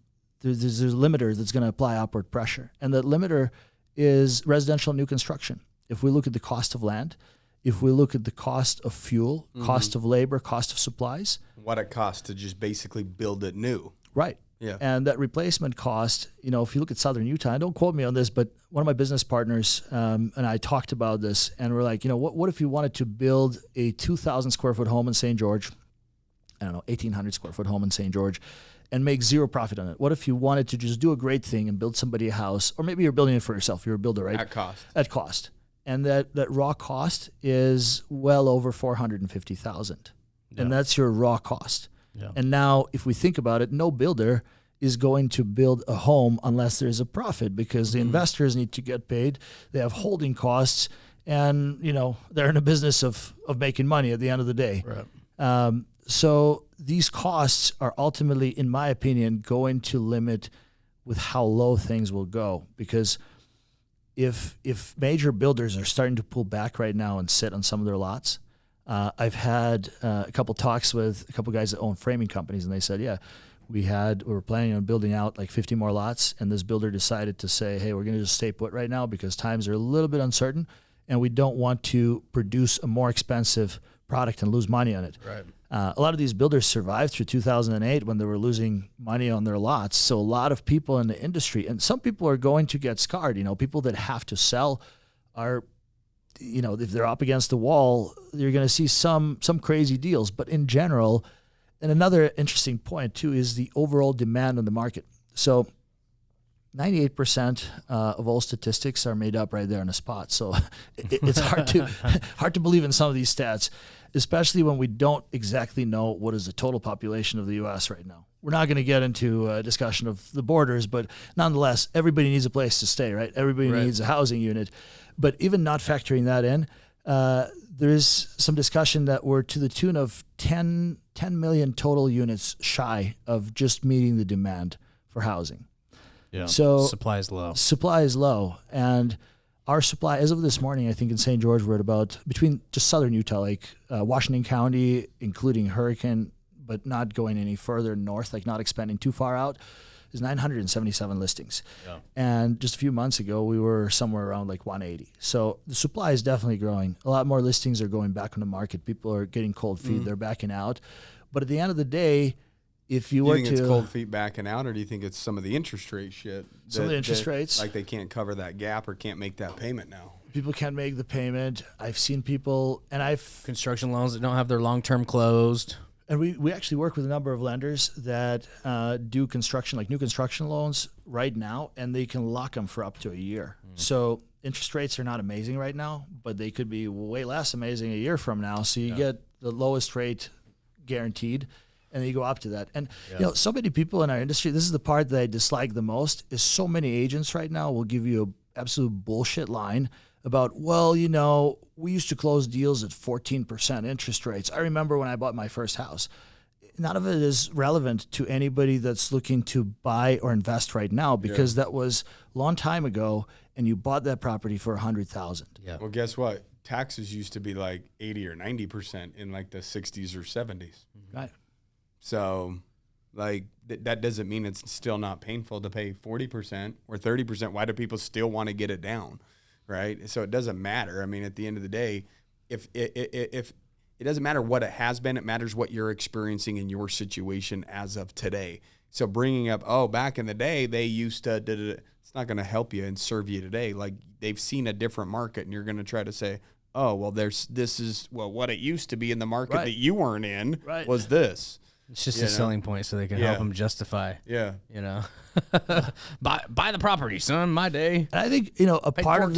there's a limiter that's going to apply upward pressure. And that limiter is residential new construction. if we look at the cost of land, if we look at the cost of fuel, cost of labor, cost of supplies. What it costs to just basically build it new. Right. Yeah. And that replacement cost, if you look at Southern Utah, and don't quote me on this, but one of my business partners and I talked about this, and we're like, what if you wanted to build a 2,000 square foot home in St. George, 1,800 square foot home in St. George, and make zero profit on it? What if you wanted to just do a great thing and build somebody a house, or maybe you're building it for yourself, you're a builder, right? At cost. At cost. And that raw cost is well over $450,000. Yeah. And that's your raw cost. Yeah. And now, if we think about it, no builder is going to build a home unless there's a profit, because the investors need to get paid. They have holding costs, and they're in a business of making money at the end of the day. Right. So these costs are ultimately, in my opinion, going to limit with how low things will go, because if major builders are starting to pull back right now and sit on some of their lots. I've had a couple talks with a couple guys that own framing companies, and they said, we were planning on building out like 50 more lots, and this builder decided to say, hey, we're going to just stay put right now because times are a little bit uncertain, and we don't want to produce a more expensive product and lose money on it. Right. A lot of these builders survived through 2008 when they were losing money on their lots. So a lot of people in the industry, and some people are going to get scarred. People that have to sell are, if they're up against the wall, you're going to see some crazy deals. But in general, and another interesting point too is the overall demand on the market. So 98% of all statistics are made up right there on the spot. So it's hard to believe in some of these stats, especially when we don't exactly know what is the total population of the U.S. right now. We're not going to get into a discussion of the borders, but nonetheless, everybody needs a place to stay, right? Everybody needs a housing unit. But even not factoring that in, there's some discussion that we're to the tune of 10 million total units shy of just meeting the demand for housing. Yeah. So supply is low. Supply is low. And our supply, as of this morning, I think in St. George, we're at about, between just southern Utah, like Washington County, including Hurricane, but not going any further north, like not expanding too far out, is 977 listings. Yeah. And just a few months ago, we were somewhere around like 180. So the supply is definitely growing. A lot more listings are going back on the market. People are getting cold feet. They're backing out. But at the end of the day, if you were to... Do you think it's cold feet backing out, or do you think it's some of the interest rate shit? Some of the interest rates. Like they can't cover that gap or can't make that payment now. People can't make the payment. I've seen people, and construction loans that don't have their long-term closed. And we actually work with a number of lenders that do construction, like new construction loans right now, and they can lock them for up to a year. So interest rates are not amazing right now, but they could be way less amazing a year from now. So you get the lowest rate guaranteed, and then you go up to that. And so many people in our industry, this is the part that I dislike the most, is so many agents right now will give you an absolute bullshit line about, we used to close deals at 14% interest rates. I remember when I bought my first house. None of it is relevant to anybody that's looking to buy or invest right now, because that was a long time ago, and you bought that property for $100,000. Yeah. Well, guess what? Taxes used to be like 80 or 90% in like the 60s or 70s. Right. So, like, that doesn't mean it's still not painful to pay 40% or 30%. Why do people still want to get it down? Right. So it doesn't matter. I mean, at the end of the day, if it doesn't matter what it has been, it matters what you're experiencing in your situation as of today. So bringing up, back in the day, they used to, it's not going to help you and serve you today. Like, they've seen a different market, and you're going to try to say, what it used to be in the market that you weren't in was this. It's just a selling point so they can help them justify. Yeah. Buy the property, son. My day. And I think, a part of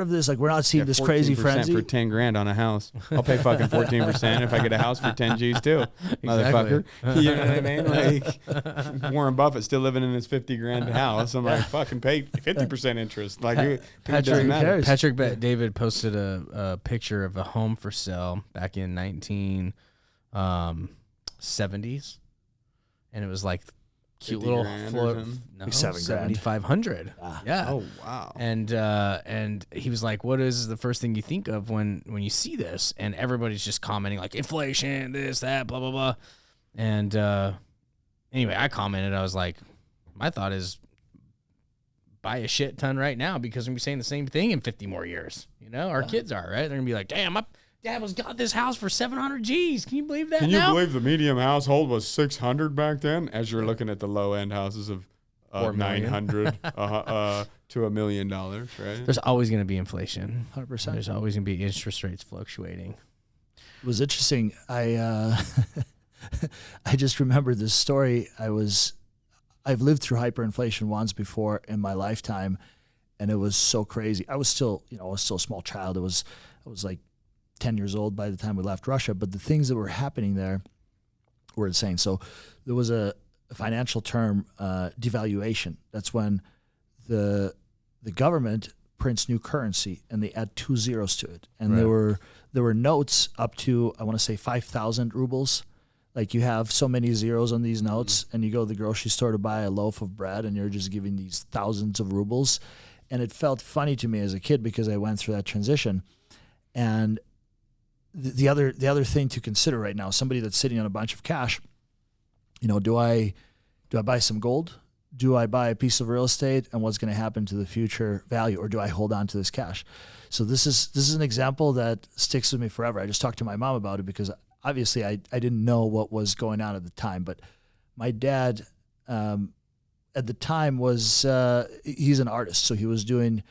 this, like, we're not seeing this crazy frenzy. For 10 grand on a house. I'll pay fucking 14% if I get a house for 10 G's too, motherfucker. You know what I mean? Like, Warren Buffett still living in his 50 grand house. I'm like, fucking pay 50% interest. Like, it doesn't matter. Patrick David posted a picture of a home for sale back in 1970s, and it was like cute little floor. No, 7,500. Yeah. Oh wow. And he was like, "What is the first thing you think of when you see this?" And everybody's just commenting like inflation, this, that, blah blah blah. And anyway, I commented. I was like, my thought is, buy a shit ton right now because we're going to be saying the same thing in 50 more years. You know, our kids are, right? They're going to be like, damn, my dad got this house for 700 G's. Can you believe that Can you now? believe the medium household was 600 back then? As you're looking at the low-end houses of 900 to $1 million, right? There's always going to be inflation. 100%. There's always going to be interest rates fluctuating. It was interesting. I just remembered this story. I've lived through hyperinflation once before in my lifetime, and it was so crazy. I was still a small child. I was like 10 years old by the time we left Russia, but the things that were happening there were insane. So there was a financial term, devaluation. That's when the government prints new currency and they add 2 zeros to it. And there were notes up to, I want to say 5,000 rubles. Like you have so many zeros on these notes and you go to the grocery store to buy a loaf of bread and you're just giving these thousands of rubles. And it felt funny to me as a kid because I went through that transition. And the other thing to consider right now, somebody that's sitting on a bunch of cash, do I buy some gold? Do I buy a piece of real estate and what's going to happen to the future value, or do I hold on to this cash? So this is an example that sticks with me forever. I just talked to my mom about it because obviously I didn't know what was going on at the time, but my dad at the time was he's an artist, so he was doing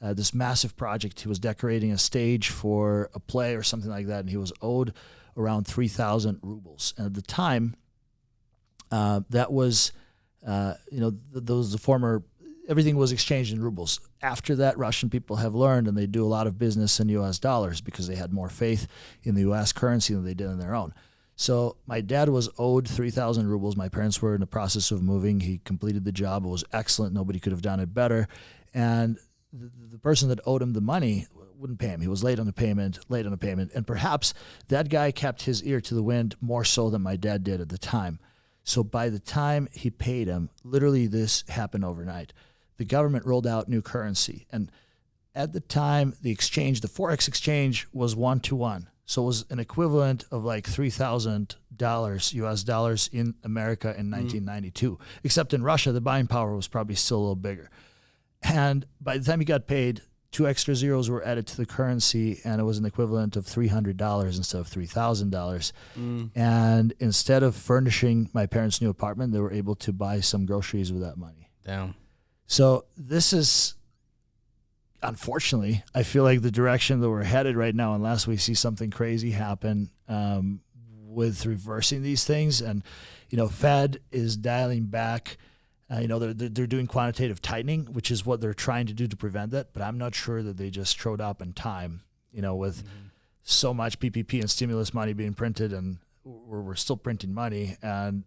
this massive project. He was decorating a stage for a play or something like that, and he was owed around 3,000 rubles. And at the time, that was the former, everything was exchanged in rubles. After that, Russian people have learned, and they do a lot of business in U.S. dollars because they had more faith in the U.S. currency than they did in their own. So my dad was owed 3,000 rubles. My parents were in the process of moving. He completed the job. It was excellent. Nobody could have done it better. And the person that owed him the money wouldn't pay him. He was late on the payment. And perhaps that guy kept his ear to the wind more so than my dad did at the time. So by the time he paid him, literally this happened overnight. The government rolled out new currency. And at the time, the Forex exchange was 1-to-1. So it was an equivalent of like $3,000 US dollars in America in 1992. Except in Russia, the buying power was probably still a little bigger. And by the time he got paid, 2 extra zeros were added to the currency, and it was an equivalent of $300 instead of $3,000. And instead of furnishing my parents' new apartment, they were able to buy some groceries with that money. Damn. So this is, unfortunately, I feel like the direction that we're headed right now, unless we see something crazy happen with reversing these things. And, Fed is dialing back. They're doing quantitative tightening, which is what they're trying to do to prevent that. But I'm not sure that they just showed up in time, with so much PPP and stimulus money being printed, and we're still printing money, and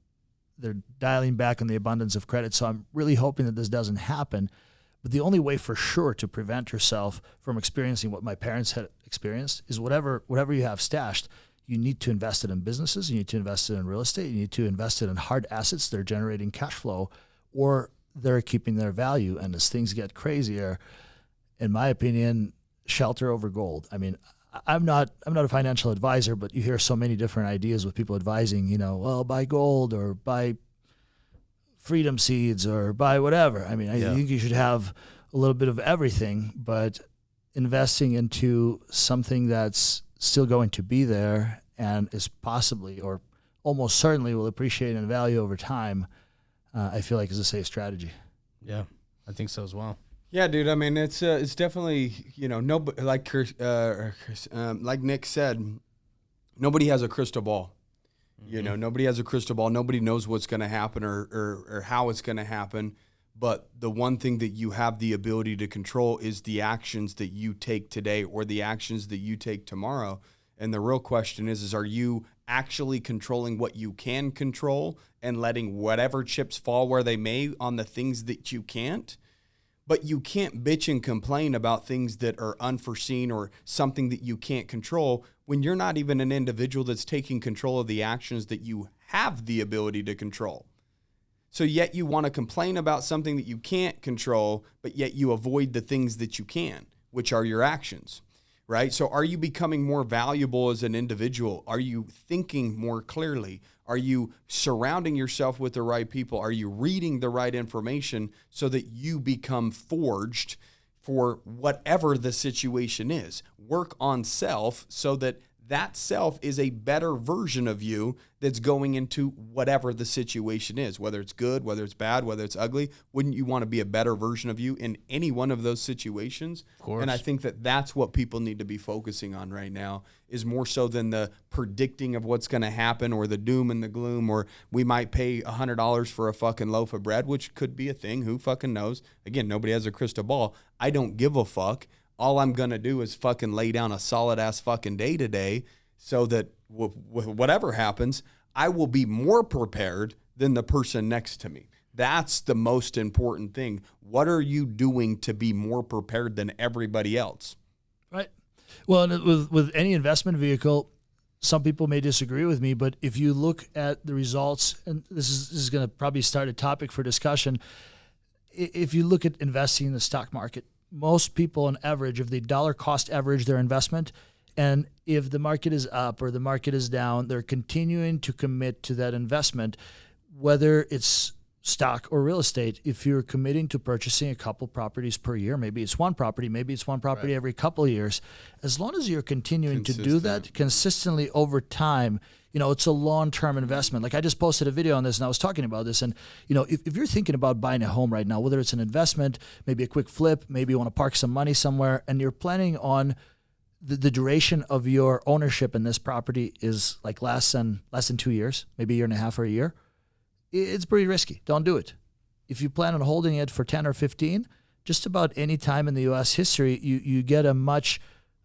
they're dialing back on the abundance of credit. So I'm really hoping that this doesn't happen. But the only way for sure to prevent yourself from experiencing what my parents had experienced is whatever you have stashed, you need to invest it in businesses, you need to invest it in real estate, you need to invest it in hard assets that are generating cash flow, or they're keeping their value. And as things get crazier, in my opinion, shelter over gold. I mean, I'm not a financial advisor, but you hear so many different ideas with people advising, buy gold or buy freedom seeds or buy whatever. I mean, I think you should have a little bit of everything, but investing into something that's still going to be there and is possibly or almost certainly will appreciate in value over time, I feel like is a safe strategy. Yeah, I think so as well. Yeah, dude. I mean, it's definitely, nobody, like Nick said, nobody has a crystal ball. Nobody has a crystal ball. Nobody knows what's going to happen or how it's going to happen. But the one thing that you have the ability to control is the actions that you take today or the actions that you take tomorrow. And the real question is are you actually controlling what you can control and letting whatever chips fall where they may on the things that you can't? But you can't bitch and complain about things that are unforeseen or something that you can't control when you're not even an individual that's taking control of the actions that you have the ability to control. So yet you want to complain about something that you can't control, but yet you avoid the things that you can, which are your actions. right? So are you becoming more valuable as an individual? Are you thinking more clearly? Are you surrounding yourself with the right people? Are you reading the right information so that you become forged for whatever the situation is? Work on self so that that self is a better version of you that's going into whatever the situation is, whether it's good, whether it's bad, whether it's ugly. Wouldn't you want to be a better version of you in any one of those situations? Of course. And I think that that's what people need to be focusing on right now, is more so than the predicting of what's going to happen or the doom and the gloom, or we might pay $100 for a fucking loaf of bread, which could be a thing. Who fucking knows? Again, nobody has a crystal ball. I don't give a fuck. All I'm going to do is fucking lay down a solid ass fucking day to day so that whatever happens, I will be more prepared than the person next to me. That's the most important thing. What are you doing to be more prepared than everybody else? Right. Well, and with any investment vehicle, some people may disagree with me, but if you look at the results, and this is going to probably start a topic for discussion, if you look at investing in the stock market, most people on average, if they dollar cost average their investment, and if the market is up or the market is down, they're continuing to commit to that investment, whether it's stock or real estate. If you're committing to purchasing a couple properties per year, maybe it's one property, right, every couple of years, as long as you're continuing to do that consistently over time, it's a long-term investment. Like I just posted a video on this and I was talking about this. And, if you're thinking about buying a home right now, whether it's an investment, maybe a quick flip, maybe you want to park some money somewhere, and you're planning on the duration of your ownership in this property is like less than 2 years, maybe a year and a half or a year, it's pretty risky. Don't do it. If you plan on holding it for 10 or 15, just about any time in the U.S. history, you get a much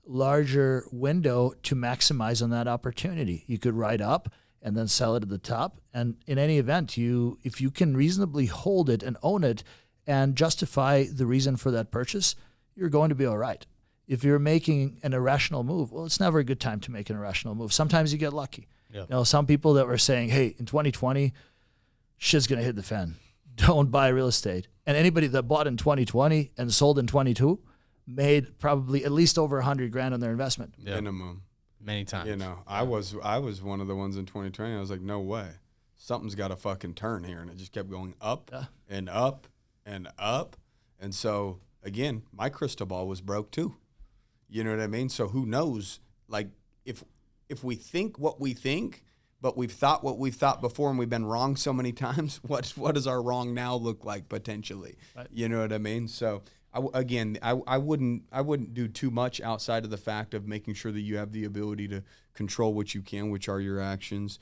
larger window to maximize on that opportunity. You could ride up and then sell it at the top. And in any event, if you can reasonably hold it and own it and justify the reason for that purchase, you're going to be all right. If you're making an irrational move, well, it's never a good time to make an irrational move. Sometimes you get lucky. Yeah. Some people that were saying, hey, in 2020, shit's going to hit the fan. Don't buy real estate. And anybody that bought in 2020 and sold in 22 made probably at least over $100,000 on their investment. Yep. Minimum. Many times. I was one of the ones in 2020. I was like, no way. Something's got to fucking turn here. And it just kept going up and up and up. And so, again, my crystal ball was broke too. You know what I mean? So who knows? Like, if we think what we think, but we've thought what we've thought before and we've been wrong so many times, what does our wrong now look like potentially? Right. You know what I mean? So I wouldn't do too much outside of the fact of making sure that you have the ability to control what you can, which are your actions.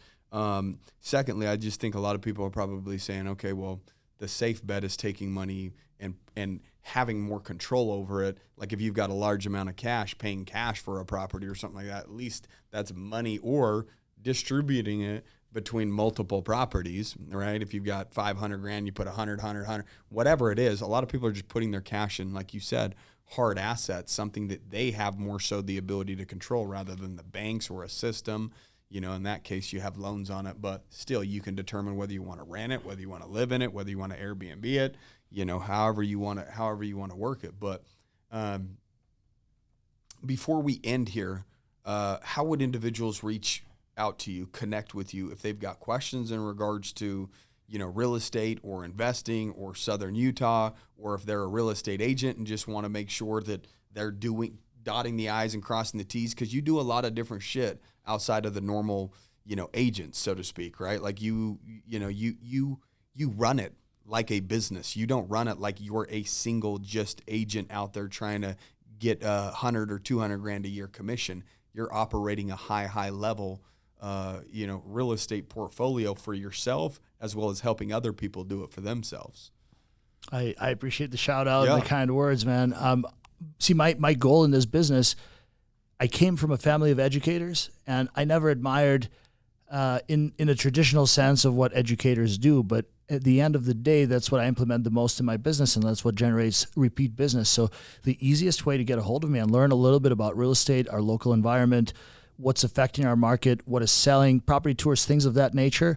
Secondly, I just think a lot of people are probably saying, okay, well, the safe bet is taking money and having more control over it. Like if you've got a large amount of cash, paying cash for a property or something like that, at least that's money, or distributing it between multiple properties, right? If you've got $500,000, you put 100, whatever it is. A lot of people are just putting their cash in, like you said, hard assets, something that they have more so the ability to control rather than the banks or a system. In that case, you have loans on it, but still you can determine whether you want to rent it, whether you want to live in it, whether you want to Airbnb it, however you want to work it. But before we end here, how would individuals reach out to you, connect with you if they've got questions in regards to, real estate or investing or Southern Utah, or if they're a real estate agent and just want to make sure that they're dotting the I's and crossing the T's, because you do a lot of different shit outside of the normal, agents, so to speak, right? Like you run it like a business. You don't run it like you're a single just agent out there trying to get $100 or $200,000 a year commission. You're operating a high level, real estate portfolio for yourself, as well as helping other people do it for themselves. I appreciate the shout out and the kind words, man. See, my goal in this business, I came from a family of educators, and I never admired in a traditional sense of what educators do, but at the end of the day, that's what I implement the most in my business, and that's what generates repeat business. So the easiest way to get a hold of me and learn a little bit about real estate, our local environment, what's affecting our market, what is selling, property tours, things of that nature,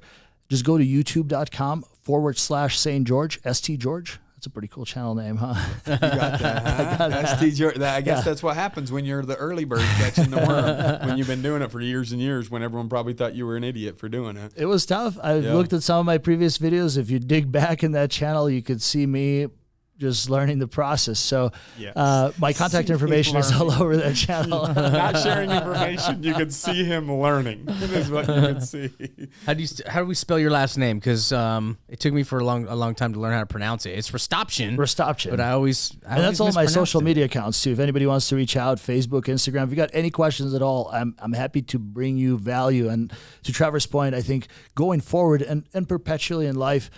just go to youtube.com/St. George, St. George. That's a pretty cool channel name, huh? You got that, huh? I guess that's what happens when you're the early bird catching the worm, when you've been doing it for years and years, when everyone probably thought you were an idiot for doing it. It was tough. I looked at some of my previous videos. If you dig back in that channel, you could see me just learning the process. So my contact information is all over that channel. Not sharing information, you can see him learning. That is what you can see. How do we spell your last name? Because it took me for a long time to learn how to pronounce it. It's Rastopchin. Rastopchin. But I always that's all my social media accounts too. If anybody wants to reach out, Facebook, Instagram, if you got any questions at all, I'm happy to bring you value. And to Trevor's point, I think going forward and perpetually in life,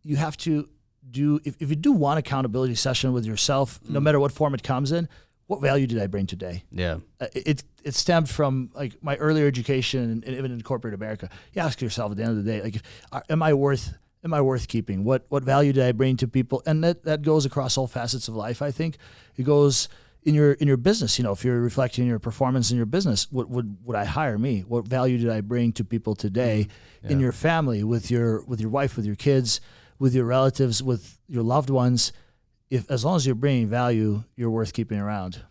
you have to if you do one accountability session with yourself, no matter what form it comes in, what value did I bring today? Yeah. It stemmed from like my earlier education and even in corporate America. You ask yourself at the end of the day, like, am I worth keeping? What value did I bring to people? And that goes across all facets of life. I think it goes in your business. You know, if you're reflecting your performance in your business, would I hire me? What value did I bring to people today in your family, with your wife, with your kids, with your relatives, with your loved ones? As long as you're bringing value, you're worth keeping around.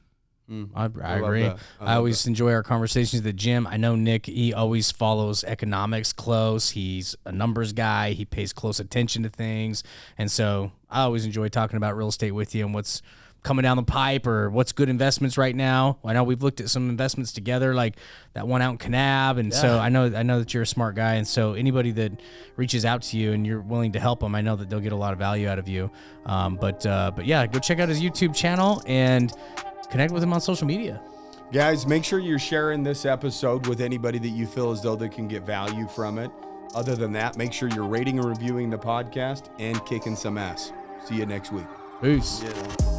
I agree. I always enjoy our conversations at the gym. I know Nick, he always follows economics close. He's a numbers guy. He pays close attention to things. And so I always enjoy talking about real estate with you and what's coming down the pipe or what's good investments right now. I know we've looked at some investments together, like that one out in Kanab. And so I know that you're a smart guy. And so anybody that reaches out to you and you're willing to help them, I know that they'll get a lot of value out of you. But yeah, go check out his YouTube channel and connect with him on social media. Guys, make sure you're sharing this episode with anybody that you feel as though they can get value from it. Other than that, make sure you're rating and reviewing the podcast and kicking some ass. See you next week. Peace. Yeah.